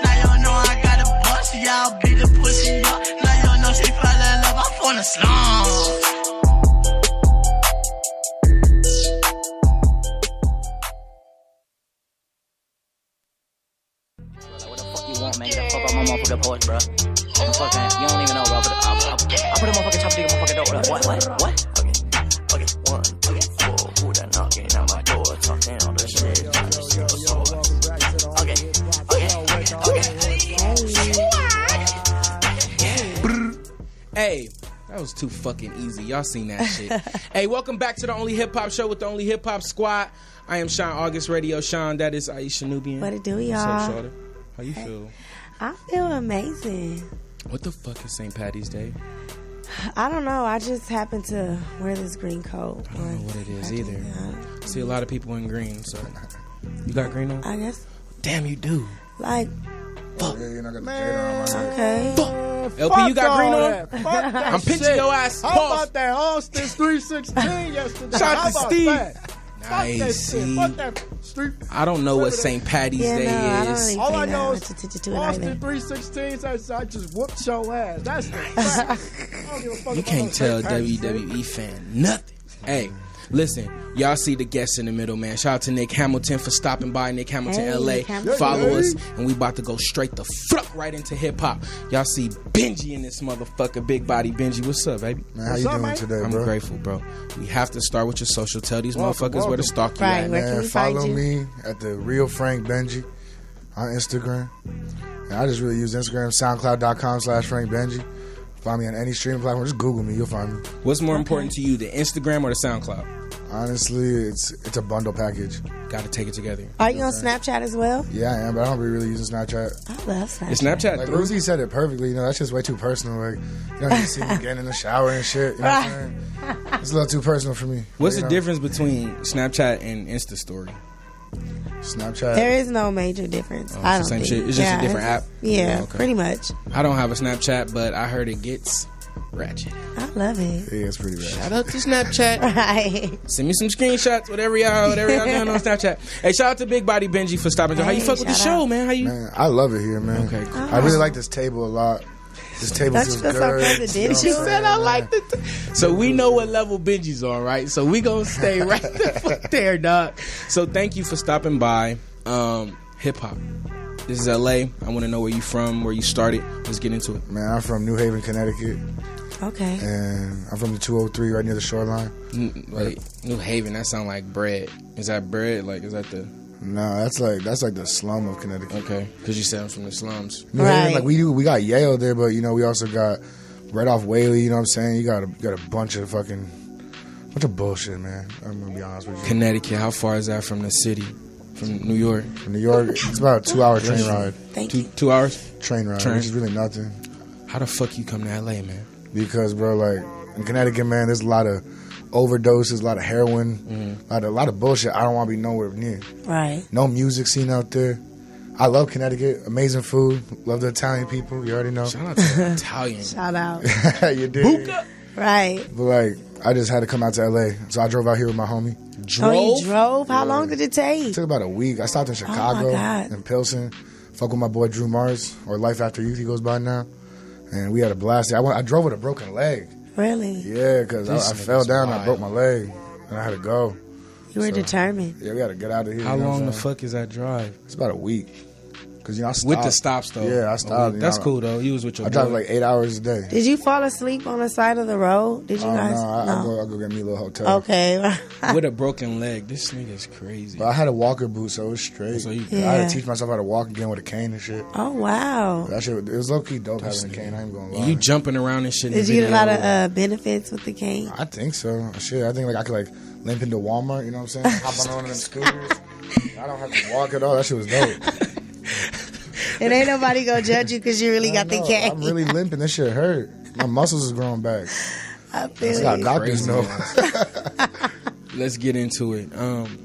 Now you know I got a pussy, yeah, I'll beat the pussy up. Now you know she fell in love, I'm from the slums. Man, get the fuck off my motherfucking porch, bro. I'm fucking, you don't even know, bro. I put a motherfucking chopstick in my fucking door. What? Okay, 1, 2, 4. Who that knocking at my door? Talking all this shit. Okay. Hey, that was too fucking easy. Y'all seen that shit. Hey, welcome back to the Only Hip Hop Show with the Only Hip Hop Squad. I am Sean August Radio. Sean, that is Aisha Nubian. What it do, y'all? What's up, Shorty? How you feel? I feel amazing. What the fuck is St. Patty's Day? I don't know. I just happen to wear this green coat. I don't know what it is either. I see a lot of people in green, so. You got green on? I guess. Damn, you do. Like, fuck. Okay. Fuck. LP, you got green on? Fuck that I'm pinching shit. your ass. How about that Austin 316 yesterday? Shout How out to about Steve. that? Nice. Fuck that See? shit. Fuck that street. I don't know what St. Patty's Day is. All I know is Austin 316 says I just whooped your ass. That's the fact. I don't give a fuck You about can't no tell St. Patty's Day. WWE fan nothing. Hey, listen, y'all see the guests in the middle, man. Shout out to Nick Hamilton for stopping by. Nick Hamilton, LA. Follow us, and we about to go straight the fuck right into hip hop. Y'all see Benji in this motherfucker, big body Benji. What's up, baby? Man, how you doing today, I'm bro? grateful, bro. We have to start with your social. Tell these motherfuckers where to stalk you at. Man, follow me at the Real Frank Benji on Instagram. And I just really use Instagram, SoundCloud.com/Frank Benji. Find me on any streaming platform. Just Google me. You'll find me. What's more important to you, the Instagram or the SoundCloud? Honestly, it's a bundle package. Got to take it together. Are you on Snapchat as well? Yeah, I am, but I don't be really using Snapchat. I love Snapchat. Is Snapchat like through? Uzi said it perfectly. You know, that's just way too personal. Like, you know, you see me getting in the shower and shit. You know what I'm saying? It's a little too personal for me. What's But, the difference between Snapchat and Insta Story? Snapchat. There is no major difference. Oh, I it's don't the same think. shit. It's just a different app. Yeah, Oh, okay. pretty much. I don't have a Snapchat, but I heard it gets Ratchet. I love it. Yeah, it's pretty ratchet. Shout out to Snapchat. Right. Send me some screenshots, whatever y'all doing on Snapchat. Hey, shout out to Big Body Benji for stopping. How you fuck with the show, man? How you? Man, I love it here, man. Okay, cool. I really like this table a lot. This table feels good. She said I like it. So we know what level Benji's on, right? So we gonna stay right the fuck there, dog. So thank you for stopping by. Hip hop. This is LA. I want to know where you from, where you started. Let's get into it. Man, I'm from New Haven, Connecticut. Okay. And I'm from the 203 right near the shoreline. Wait, New Haven, that sound like bread. Is that bread? Like, is that the... No, that's like the slum of Connecticut. Okay, because you said I'm from the slums. New Haven, like we got Yale there, but you know we also got right off Whaley. You know what I'm saying? You got a bunch of bullshit, man. I'm gonna be honest with you. Connecticut, how far is that from the city? From New York? From New York, it's about a 2-hour train ride. Two hours? Train ride, which is really nothing. How the fuck you come to LA, man? Because, bro, like in Connecticut, man, there's a lot of overdoses, a lot of heroin, a lot of bullshit. I don't want to be nowhere near. Right. No music scene out there. I love Connecticut. Amazing food. Love the Italian people. You already know. Shout out to the Italian. Shout out. You did. Buka. Right. But like, I just had to come out to LA, so I drove out here with my homie. Oh, you drove? How long did it take? It took about a week. I stopped in Chicago and Pilsen. Fuck with my boy Drew Mars, or Life After Youth, he goes by now. And we had a blast. I drove with a broken leg. Really? Yeah, because I fell down and I broke my leg. And I had to go. You were determined. Yeah, we got to get out of here. How long the fuck is that drive? It's about a week. Because, I stopped. With the stops, though. Yeah, I stopped. That's cool, though. You was with your I drive like 8 hours a day. Did you fall asleep on the side of the road? Did you guys? No, I go get me a little hotel. Okay. With a broken leg. This nigga's crazy. But I had a walker boot, so it was straight. So I had to teach myself how to walk again with a cane and shit. Oh, wow. That shit, it was low-key dope having a cane. I ain't gonna lie. You jumping around and shit. Did you get a lot of benefits with the cane? I think so. Shit, I think like I could like limp into Walmart, you know what I'm saying? Hop on one of them scooters. I don't have to walk at all. That shit was dope. And ain't nobody gonna judge you because you really got the cane. I'm really limping. This shit hurt. My muscles is growing back. I feel got doctors know. Let's get into it.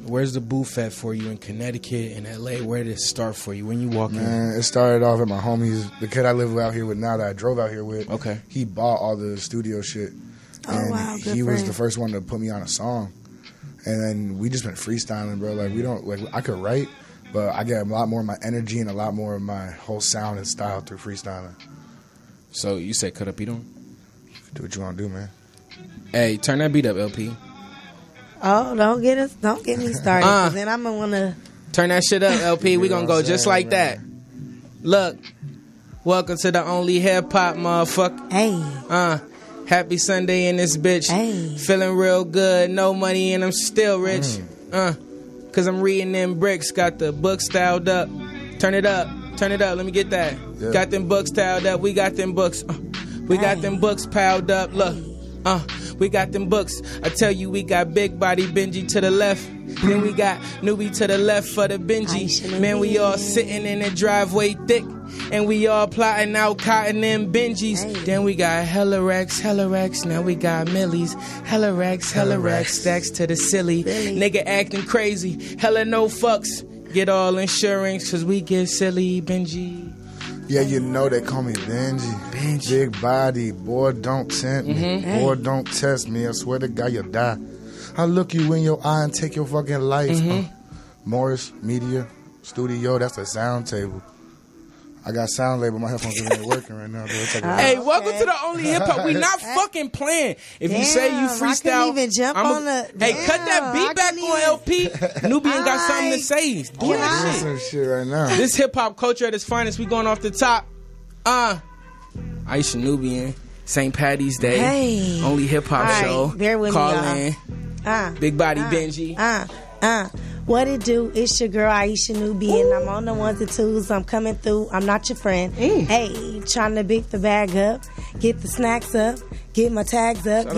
Where's the booth at for you in Connecticut and LA? Where did it start for you when you walk in? Man, it started off at my homies. The kid I live out here with now that I drove out here with. Okay. He bought all the studio shit. And wow. Good he was friend. the first one to put me on a song. And then we just been freestyling, bro. Like I could write, but I get a lot more of my energy and a lot more of my whole sound and style through freestyling. So you said cut a beat on? Do what you want to do, man. Hey, turn that beat up, LP. Oh, don't get me started. 'Cause then I'm gonna wanna turn that shit up, LP. We gonna go just like that. Look, welcome to the only hip hop, motherfucker. Hey. Happy Sunday in this bitch. Hey. Feeling real good. No money and I'm still rich. Cause I'm reading them bricks. Got the book styled up. Turn it up. Turn it up. Let me get that. Yeah. Got them books styled up. We got them books. We got them books piled up. Look. We got them books. I tell you, we got Big Body Benji to the left. Then we got Newbie to the left for the Benji. Man, we all sitting in the driveway thick. And we all plotting out cotton and Benjis. Hey. Then we got hella racks. Now we got millies. Hella racks. Stacks to the silly. Nigga acting crazy. Hella no fucks. Get all insurance, cause we get silly, Benji. Yeah, you know they call me Benji. Big body, boy, don't tempt me. Boy, don't test me. I swear to God, you'll die. I'll look you in your eye and take your fucking life. Morris Media Studio, that's the sound table. I got sound label. My headphones ain't working right now. Hey, welcome to the only hip hop. We not fucking playing. If you say you freestyle, I couldn't even jump on the. Hey, cut that beat back on LP. Nubian got something to say. Do that shit right now. This hip hop culture at its finest. We going off the top. Aisha Nubian, St. Patty's Day. Hey, only hip hop show. Bear with Call me, in. Big Body Benji. What it do? It's your girl Aisha Nubian. I'm on the ones and twos. I'm coming through. I'm not your friend. Hey, trying to big the bag up, get the snacks up, get my tags up.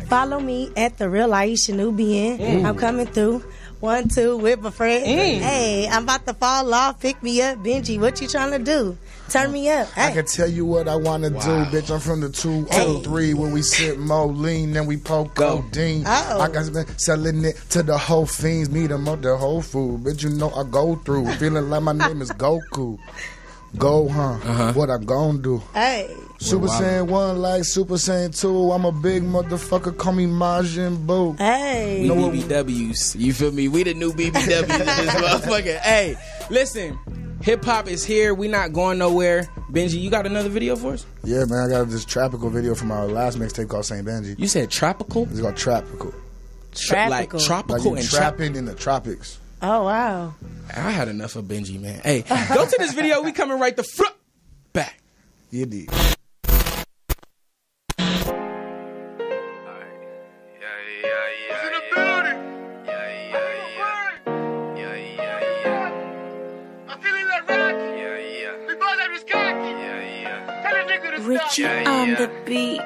Follow me at the real Aisha Nubian. I'm coming through. 1, 2 with my friend. Hey, I'm about to fall off. Pick me up, Benji. What you trying to do? Turn me up. Hey. I can tell you what I want to do, bitch. I'm from the 203 where we sip more lean and we poke codeine. I got been selling it to the whole fiends. Meet them up the whole food. Bitch, you know I go through. Feeling like my name is Goku. Go, huh? What I gon' do? Hey. Super Saiyan 1 like Super Saiyan 2. I'm a big motherfucker. Call me Majin Buu. Hey. We BBWs. You feel me? We the new BBWs in this motherfucker. Hey, listen. Hip hop is here. We not going nowhere. Benji, you got another video for us? Yeah, man. I got this tropical video from our last mixtape called Saint Benji. You said tropical? It's called tropical. Like tropical like and trapping in the tropics. Oh, wow. I had enough of Benji, man. Hey, go to this video. We coming right the front back. You did. Richie on the beat.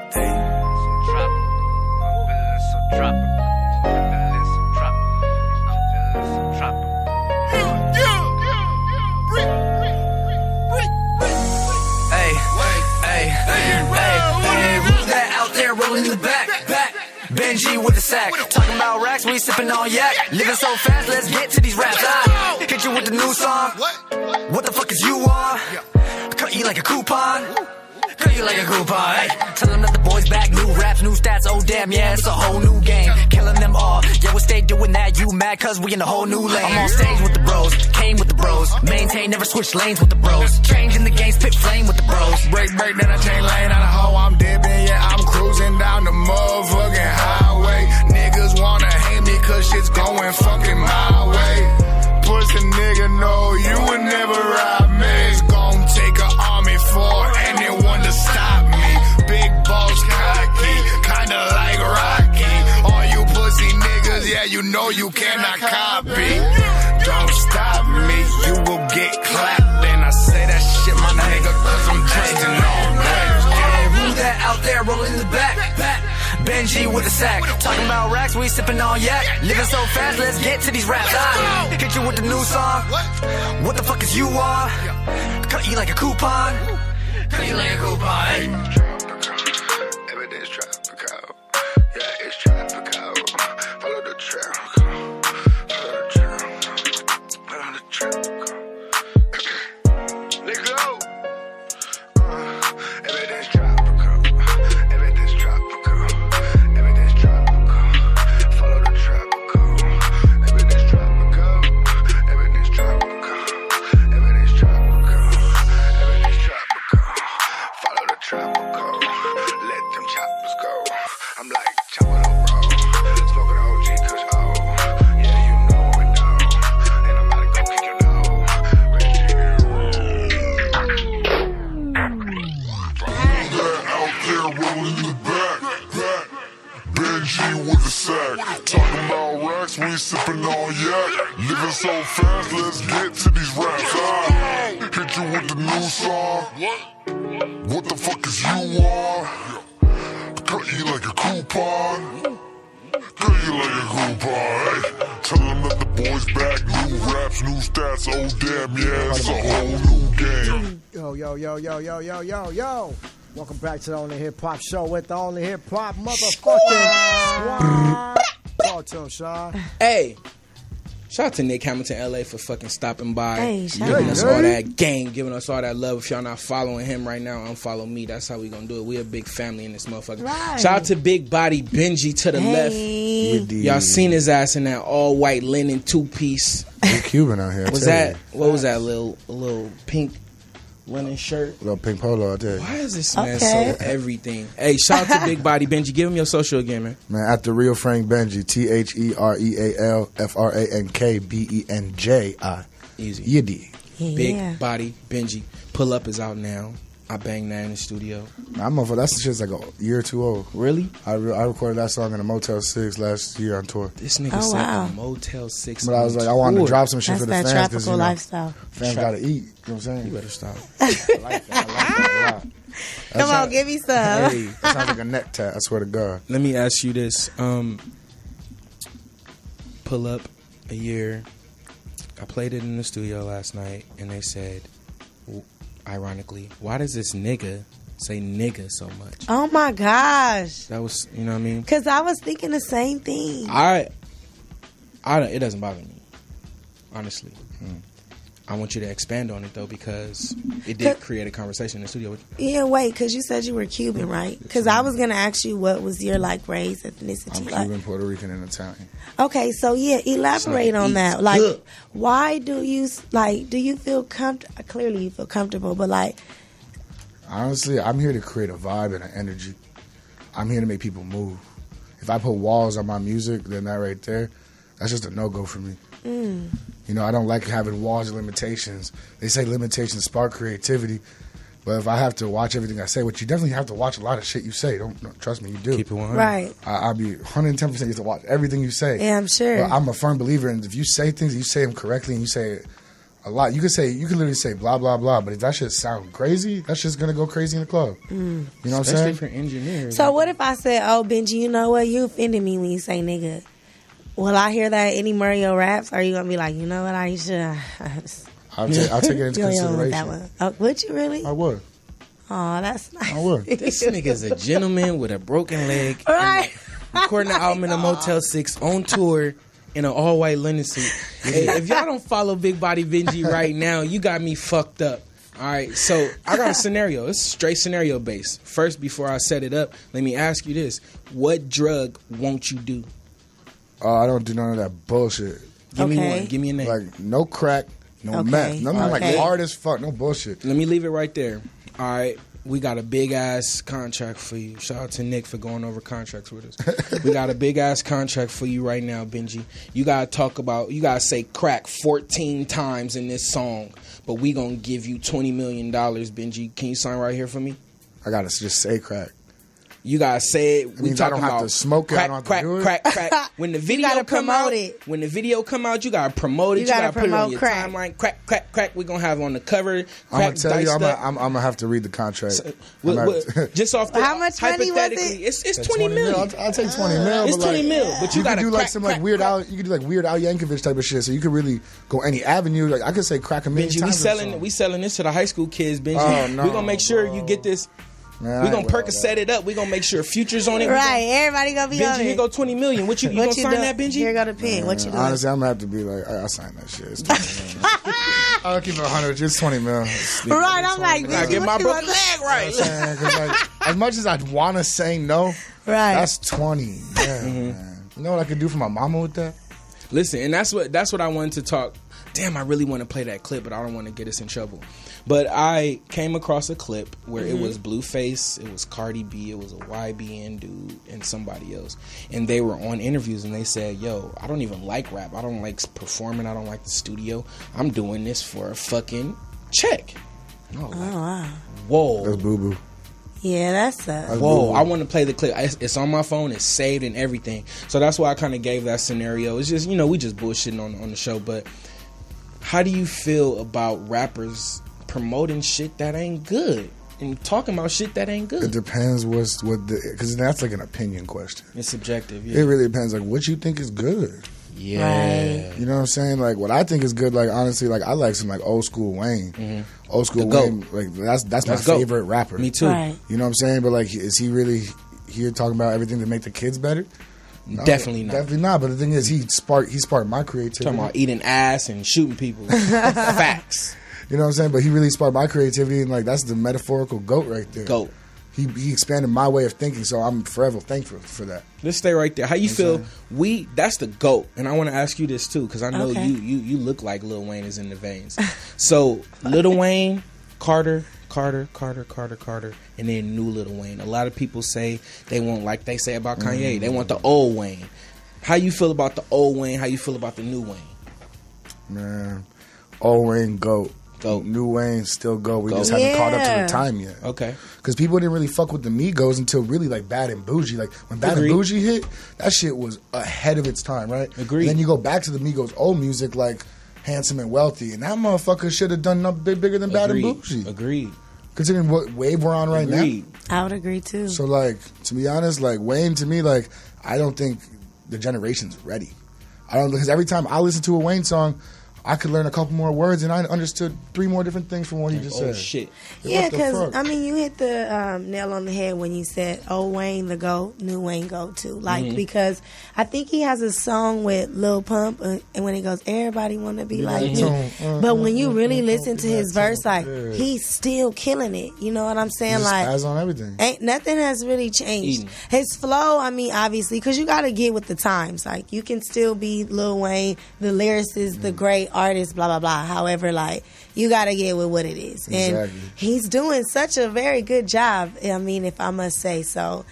Who's that out there rolling in the back? Benji with the sack. Talking about racks, we sipping on yak. Living so fast, let's get to these raps. I hit you with the new song. What the fuck is you on? Cut you like a coupon. Cut you like a coupon, hey. Tell them that the boys back, new raps, new stats, oh damn, yeah, it's a whole new game. Killing them all, yeah, we stay doing that, you mad cause we in a whole new lane. I'm on stage with the bros, came with the bros, maintain, never switch lanes with the bros. Changing the game, spit flame with the bros. Break, then I change lane on a hoe, I'm dipping, yeah, I'm cruising down the motherfucking highway. Niggas wanna hate me cause shit's going fucking my way. Pussy nigga, no, you would never ride me. It's gon' take an army for anyone to stop me. Big balls cocky, kinda like Rocky. All you pussy niggas, yeah, you know you cannot copy. Don't stop me, you will get clapped. And I say that shit, my nigga, cause I'm dressed in all black. Who's that out there rolling in the back? Benji with a sack. Talking about racks, we sipping on yak. Living so fast, let's get to these raps. I hit you with the new song. What the fuck is you on? Cut you like a coupon. Cut you like a coupon. Everything's tropical. Yeah, it's tropical. Follow the trail. Follow the trail. Follow the trail. Nigga. Everything's tropical. Everything's tropical. Everything's tropical. Follow the tropical. Everything's tropical. Everything's tropical. Everything's tropical. Everything's tropical. Follow the tropical. Let them choppers go. I'm like chopping up, bro. Smoking OG Kush, oh. Yeah, you know it, though. And I'm about to go kick your door. Out there rolling in the back. Benji with the sack. Talking about racks, we sipping on yak. Living so fast, let's get to these raps. I hit you with the new song. What the fuck is you on? Cut you like a coupon. Cut you like a coupon. Hey, tell them that the boys back. New raps, new stats. Oh damn, yeah, it's a whole new game. Yo. Welcome back to the Only Hip Hop Show with the Only Hip Hop motherfucking squad. Talk to him, Sean. Hey, shout out to Nick Hamilton, LA, for fucking stopping by, Hey, shout giving out. us all that game, giving us all that love. If y'all not following him right now, unfollow me. That's how we gonna do it. We a big family in this motherfucker. Right. Shout out to Big Body Benji to the left. Y'all seen his ass in that all white linen 2-piece. Big Cuban out here. I Was tell that you. what was that little pink linen shirt? Little pink polo out there. Why is this man Okay. so everything? Hey, shout out to Big Body Benji. Give him your social again, man. Man, at the real Frank Benji, TherealFrankBenji. Easy. You did. Yeah. Big Body Benji. Pull Up is out now. I banged that in the studio. That shit's like a year or two old. Really? I recorded that song in a Motel 6 last year on tour. This nigga Oh, said wow. the Motel 6. But I was like, I wanted to drop some shit That's for the that fans because tropical lifestyle. fans gotta eat. You know what I'm saying? You better stop. I like that a lot. Come on, give me some. Hey, That sounds like a neck tat. I swear to God. let me ask you this. Pull Up a year. I played it in the studio last night, and they said, ironically, why does this nigga say nigga so much? Oh my gosh. That was, you know what I mean? Because I was thinking the same thing. I don't, it doesn't bother me, honestly. I want you to expand on it though, because it did create a conversation in the studio. Yeah, wait, because you said you were Cuban, right? Because I was gonna ask you what was your like race, ethnicity. I'm like. Cuban, Puerto Rican, and Italian. Okay, so yeah, elaborate on that. Like, why do you feel comfortable? Clearly, you feel comfortable, but like, honestly, I'm here to create a vibe and an energy. I'm here to make people move. If I put walls on my music, then that right there, that's just a no-go for me. You know, I don't like having walls and limitations. They say limitations spark creativity, but if I have to watch everything I say, which you definitely have to watch a lot of shit you say. Don't trust me, you do. Keep it 100. right? I'll be 110%. You have to watch everything you say. Yeah, I'm sure. But I'm a firm believer in if you say things, you say them correctly, and you say it a lot. You can literally say blah blah blah, but if that shit sound crazy, that shit's gonna go crazy in the club. You know what I'm saying? Especially for engineers. So what if I said, "Oh, Benji, you know what? You offended me when you say nigga." Will I hear that any Mario raps? Or are you gonna be like, you know what, Aisha? I'll take it into You don't consideration. want that one. Oh, would you really? I would. Oh, that's nice. I would. This nigga's a gentleman with a broken leg. Right. Recording the album in a Motel 6 on tour in an all-white linen suit. Hey, if y'all don't follow Big Body Benji right now, you got me fucked up. All right, so I got a scenario. It's straight scenario based. First, before I set it up, let me ask you this. What drug won't you do? I don't do none of that bullshit. Give me one. Give me a name. Like, no crack, no meth. Nothing like hard as fuck. No bullshit. Let me leave it right there. All right. We got a big-ass contract for you. Shout out to Nick for going over contracts with us. We got a big-ass contract for you right now, Benji. You got to say crack 14 times in this song, but we going to give you $20 million, Benji. Can you sign right here for me? I got to just say crack. You gotta say it. We talking about have to smoke crack, it. I don't have to do it. crack. When the video come out, when the video come out, you gotta promote it. You gotta put it on your timeline. Crack. We gonna have on the cover. I'm gonna tell you, I'm gonna have to read the contract. Just off the how much money was it? It's 20 million. I'll take 20 mil. It's 20 mil, but you gotta do like some like Weird Al. You could do like Weird Al Yankovic type of shit. So you could really go any avenue. Like I could say crack a million times. We selling this to the high school kids, Benji. Oh, no, we gonna make sure you get this. Man, we gonna Percocet it up. We gonna make sure Future's on it. Right, everybody gonna be Benji, on it. Here go 20 million. What you gonna sign that, Benji? Here go the pen. What you doing? Honestly, I'm gonna have to be like, I'll sign that shit. It's 20 mil. I'll keep it 100. It's 20 mil. Right, I'm like, I get my broken leg right. You know like, as much as I'd want to say no, right? That's 20. Man. You know what I could do for my mama with that? Listen, and that's what I wanted to talk. Damn, I really want to play that clip, but I don't want to get us in trouble. But I came across a clip where it was Blueface, it was Cardi B, it was a YBN dude, and somebody else. And they were on interviews, and they said, yo, I don't even like rap. I don't like performing. I don't like the studio. I'm doing this for a fucking check. Oh, wow. Whoa. That's boo-boo. Yeah, that's whoa, boo-boo. I want to play the clip. It's on my phone. It's saved and everything. So that's why I kind of gave that scenario. It's just, we just bullshitting on the show. But how do you feel about rappers promoting shit that ain't good and talking about shit that ain't good? It depends because that's like an opinion question. It's subjective. Yeah. It really depends, like what you think is good. Yeah, right. You know what I'm saying? Like what I think is good. Like honestly, like I like some like old school Wayne. Mm-hmm. Old school Wayne. Like that's my favorite rapper. Me too. Right. You know what I'm saying? But like, is he really here talking about everything to make the kids better? No, definitely not. Definitely not. But the thing is, he sparked my creativity. Talking about eating ass and shooting people. Facts. You know what I'm saying? But he really sparked my creativity, and like that's the metaphorical GOAT right there. GOAT. He expanded my way of thinking, so I'm forever thankful for that. Let's stay right there. How you feel? That's the GOAT, and I want to ask you this too, because I know you look like Lil Wayne is in the veins. So Lil Wayne, Carter, and then new Lil Wayne. A lot of people say they want, like they say about Kanye, they want the old Wayne. How you feel about the old Wayne? How you feel about the new Wayne? Man, old Wayne GOAT. New Wayne still go. We just haven't caught up to the time yet. Okay. Because people didn't really fuck with the Migos until really like Bad and Bougie. Like when Bad and Bougie hit, that shit was ahead of its time, right? Agreed. And then you go back to the Migos old music like Handsome and Wealthy, and that motherfucker should have done nothing bigger than Bad and Bougie. Agreed. Considering what wave we're on right now. I would agree too. So like, to be honest, like Wayne to me, like I don't think the generation's ready. I don't, because every time I listen to a Wayne song, I could learn a couple more words, and I understood 3 more different things from what he just said. Shit. Yeah, What the because fuck? I mean, you hit the nail on the head when you said, "Old Wayne the GOAT, new Wayne GOAT too." Like Mhm. because I think he has a song with Lil Pump, and when he goes, "Everybody wanna be like me," but when you really listen to his verse, like he's still killing it. You know what I'm saying? He Like spaz on everything. ain't nothing has really changed. Eating. His flow, I mean, obviously, because you got to get with the times. Like you can still be Lil Wayne, the lyricist, the great artist, blah blah blah. However, like you got to get with what it is, and Exactly. he's doing such a very good job. I mean, if I must say so.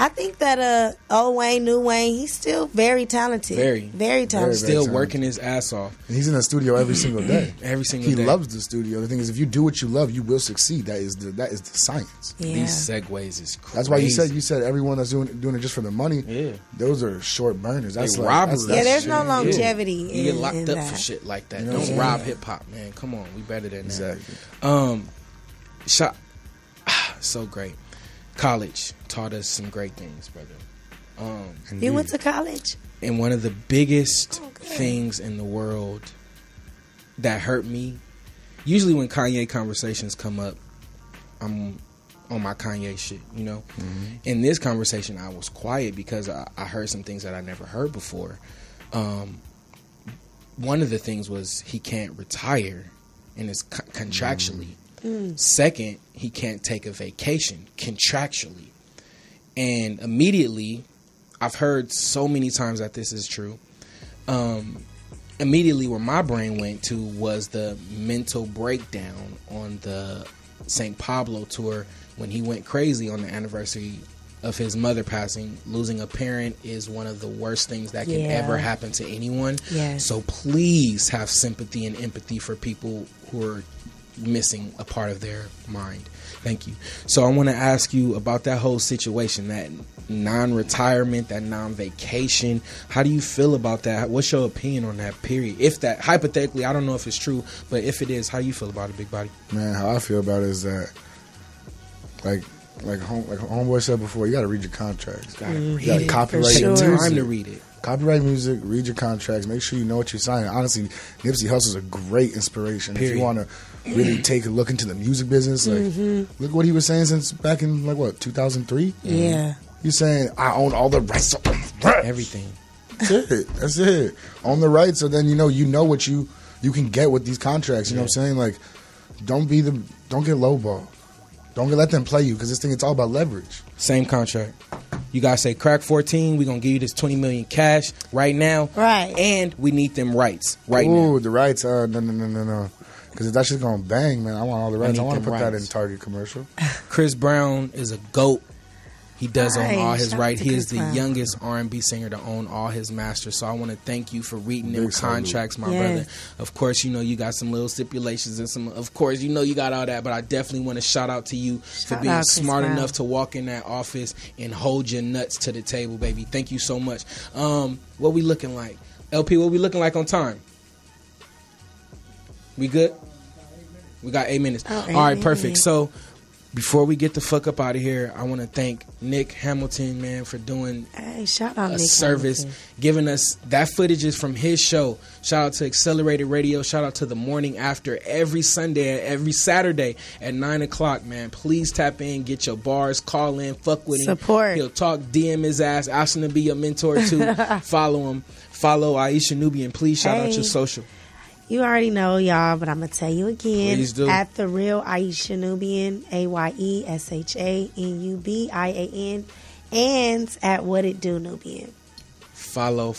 I think that old Wayne, new Wayne, he's still very talented. Very talented. Still working his ass off. And he's in the studio every single day. Every single he day. loves the studio. The thing is, if you do what you love, you will succeed. That is the science. These segues is crazy. That's why you said everyone that's doing it just for the money. Yeah, those are short burners. That's They like, robberies. Yeah, there's shit. no longevity. You get in locked up that. for shit like that. You know what I'm Don't saying? rob hip hop, man. Come on, we better than Exactly. that. So great. College taught us some great things, brother. You went to college? And one of the biggest things in the world that hurt me, usually when Kanye conversations come up, I'm on my Kanye shit, you know? In this conversation, I was quiet because I heard some things that I never heard before. One of the things was he can't retire, and it's contractually. Second, he can't take a vacation contractually. And immediately, I've heard so many times that this is true. Immediately where my brain went to was the mental breakdown on the St. Pablo tour when he went crazy on the anniversary of his mother passing. Losing a parent is one of the worst things that can ever happen to anyone. Yes. So please have sympathy and empathy for people who are missing a part of their mind. Thank you. So I want to ask you about that whole situation, that non-retirement, that non-vacation. How do you feel about that? What's your opinion on that, period? If that, hypothetically, I don't know if it's true, but if it is, how you feel about it, Big Body? Man, how I feel about it is that, like Homeboy said before, you got to read your contracts. You got to copyright your music. Time to read it. Copyright music, read your contracts, make sure you know what you're signing. Honestly, Nipsey Hussle's a great inspiration. If you want to really take a look into the music business, like look what he was saying since back in 2003. Yeah, he's saying I own all the rights, everything. That's it. Own the rights, so then you know what you can get with these contracts. You know what I'm saying? Like, don't get lowball. Don't let them play you, because this thing, it's all about leverage. Same contract. You guys say crack 14. We're gonna give you this $20 million cash right now. Right. And we need them rights right now. Ooh, the rights. No. Because if that shit's gonna bang, man, I want all the rights. I want to put that in Target commercial. Chris Brown is a GOAT. He does own all his Shout out rights. to He Chris is the Brown. youngest R&B singer to own all his masters. So I want to thank you for reading them Big salute. contracts, my Yes. brother. Of course, you know you got some little stipulations and some. Of course, you know you got all that. But I definitely want to shout out to you for Shout being out Chris smart Brown. enough to walk in that office and hold your nuts to the table, baby. Thank you so much. What we looking like, LP? What we looking like on time? We good? We got 8 minutes. Oh, 8 all right, perfect. minutes. So before we get the fuck up out of here, I want to thank Nick Hamilton, man, for doing Hey, shout out a Nick service, Hamilton. giving us that footage is from his show. Shout out to Accelerated Radio. Shout out to The Morning After every Sunday, every Saturday at 9 o'clock, man. Please tap in, get your bars, call in, fuck with him. Support. He'll talk, DM his ass, ask him to be your mentor too. Follow him. Follow Aisha Nubian. Please shout out Hey. your social. You already know, y'all, but I'm going to tell you again. Please do. At The Real Aisha Nubian, AYESHANUBIAN, and at What It Do Nubian. Follow.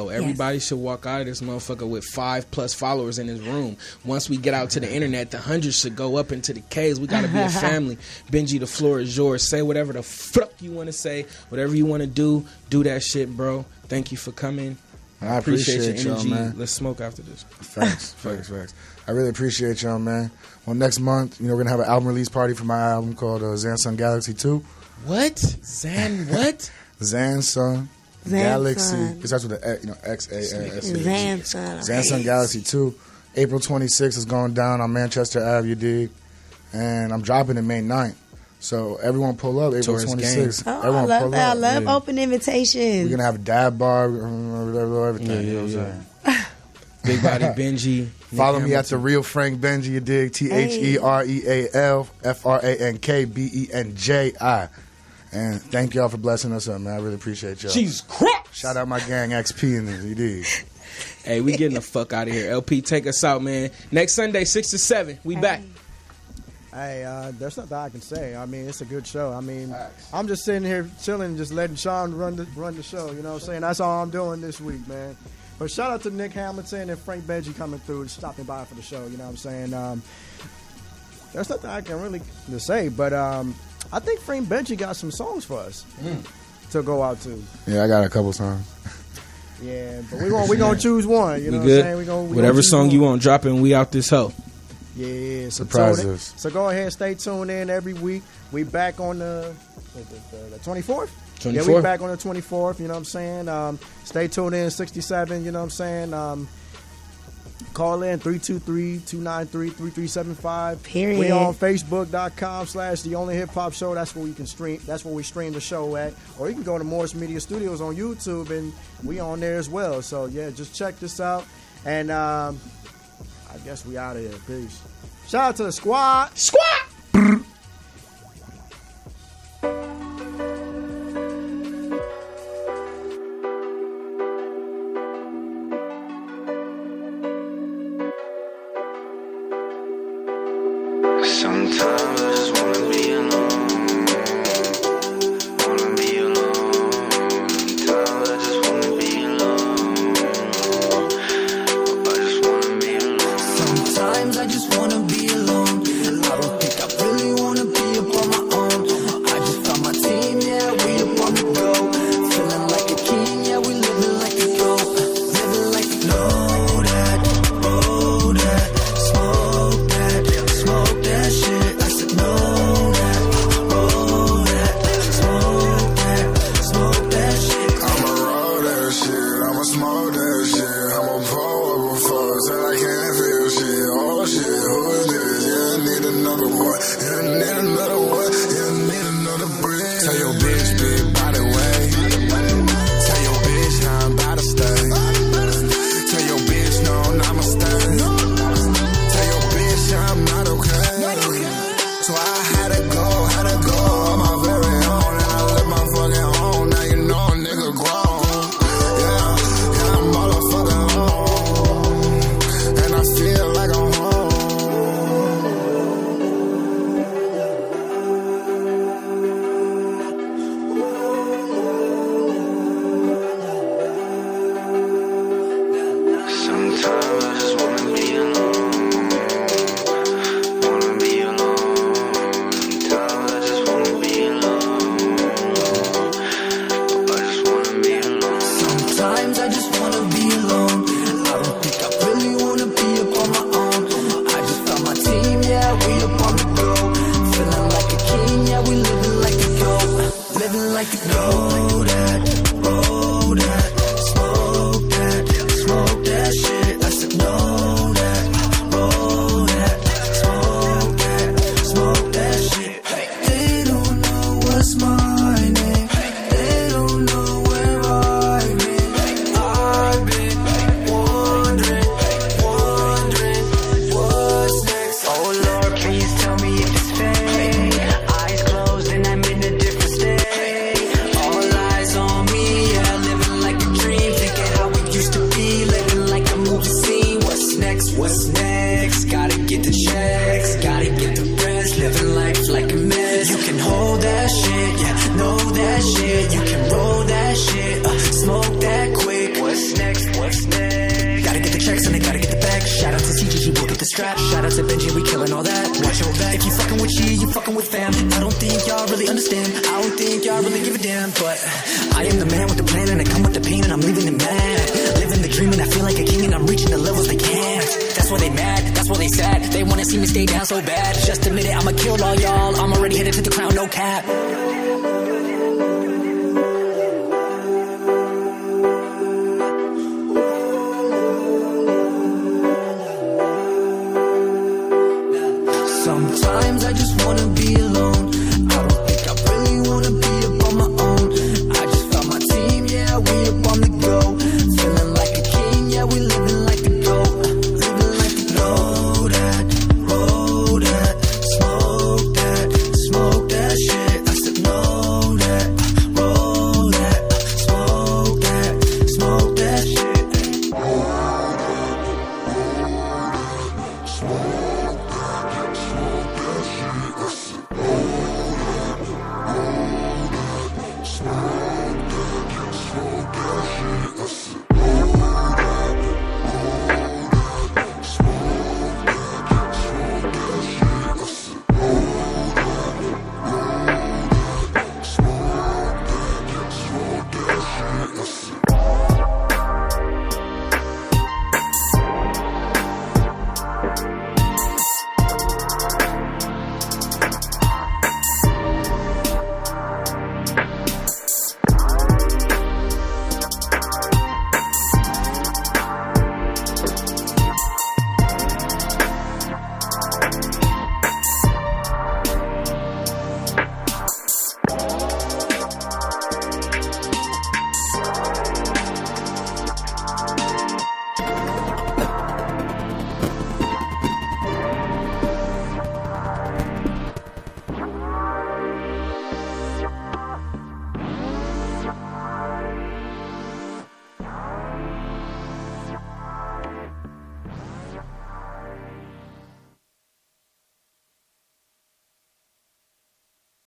Everybody should walk out of this motherfucker with 5+ followers in his room. Once we get out to the internet, the hundreds should go up into the K's. We got to be a family. Benji, the floor is yours. Say whatever the fuck you want to say. Whatever you want to do that shit, bro. Thank you for coming. I appreciate your y'all, energy. man. Let's smoke after this. Facts. I really appreciate y'all, man. Well, next month, we're gonna have an album release party for my album called Zansun Galaxy 2. What? What? Zansun Galaxy. It starts with an XANS. Zansun Galaxy 2. April 26th is going down on Manchester Ave, you dig? And I'm dropping it May 9th. So everyone pull up April Tourist 26th. Oh, Everyone I love pull that. I up. love Yeah. open invitations. We're gonna have a dab bar, everything. You know what I'm saying? Big Body Benji. Follow me at the Real Frank Benji. You dig? TheRealFrankBenji. And thank y'all for blessing us up, man. I really appreciate y'all. Jesus Christ! Shout out my gang XP in this. You dig? Hey, we getting the fuck out of here. LP, take us out, man. Next Sunday, 6 to 7. We back. Hey, there's nothing I can say. I mean, it's a good show. I mean, I'm just sitting here chilling, just letting Sean run the show. You know what I'm saying? That's all I'm doing this week, man. But shout out to Nick Hamilton and Frank Benji coming through, stopping by for the show. You know what I'm saying? There's nothing I can really say, but I think Frank Benji got some songs for us to go out to. Yeah, I got a couple songs. Yeah, but we gonna choose one. You know good. What I'm saying? We whatever gonna song you want dropping, we out this hoe. Yeah, surprises. So go ahead, stay tuned in every week. We back on the 24th. Yeah, we back on the 24th. You know what I'm saying? Stay tuned in 67. You know what I'm saying? Call in 323-293-3375. Period. We on Facebook.com/The Only Hip Hop Show. That's where we can stream. That's where we stream the show at. Or you can go to Morris Media Studios on YouTube, and we on there as well. So yeah, just check this out. And I guess we out of here. Peace. Shout out to the squad. Squad. Sometimes I just wanna be alone. Wanna be alone. Sometimes I just wanna be alone. I just wanna be alone. Sometimes I just wanna be alone. I don't think I really wanna be up on my own. I just found my team, yeah, we up on the go. Feeling like a king, yeah, we living like a goat. Living like a know that, oh that, smoke that, smoke that shit. I said no that, oh that, smoke that shit. I'ma roll that shit, I'ma smoke that shit, I'ma pull up a fuck till I can't feel shit. Oh shit, who is this? Yeah, I need another one. Yeah, I need another one. Yeah, I need another brick. Tell your bitch, big body way. Tell your bitch how I'm about to stay. Tell your bitch no, I'ma stay. Tell your bitch I'm not okay. So I had to go on my very own. And I left my fucking home. Now you know a nigga grown. Yeah, I'm motherfucking home. And I feel like I'm home. Sometimes I just wanna be alone. Wanna be alone. Sometimes I just wanna be alone. I just wanna be alone. Sometimes I just wanna be alone. I don't think I really wanna be up on my own. I just found my team, yeah, we up on the go. Feeling like a king, yeah, we living like a goat. Living like a know that, oh that, smoke that shit. I said no that, oh that, smoke that shit. They don't know what's my name. They don't know where I've been. I've been wondering what's next. Oh Lord, please tell me if it's fake. Eyes closed and I'm in a different state. All eyes on me, yeah, living like a dream. Thinking how it used to be, living like a movie scene. What's next? What's next? Gotta get the checks, gotta get the rest. Living life like a mess. You can hold that shit, yeah, know that shit. You can roll that shit, smoke that quick. What's next? What's next? Gotta get the checks and they gotta get the bag. Shout out to CGG, we'll get the strap. Shout out to Benji, we killing all that. Watch your back. If you fucking with G, you fucking with fam. I don't think y'all really understand. I don't think y'all really give a damn. But I am the man with the plan and I come with the pain and I'm leaving them mad. Living the dream and I feel like a king and I'm reaching the levels they can't. That's why they mad, that's why they sad. They wanna see me stay down so bad. Just admit it, I'ma kill all y'all. I'm already headed to the crown, no cap.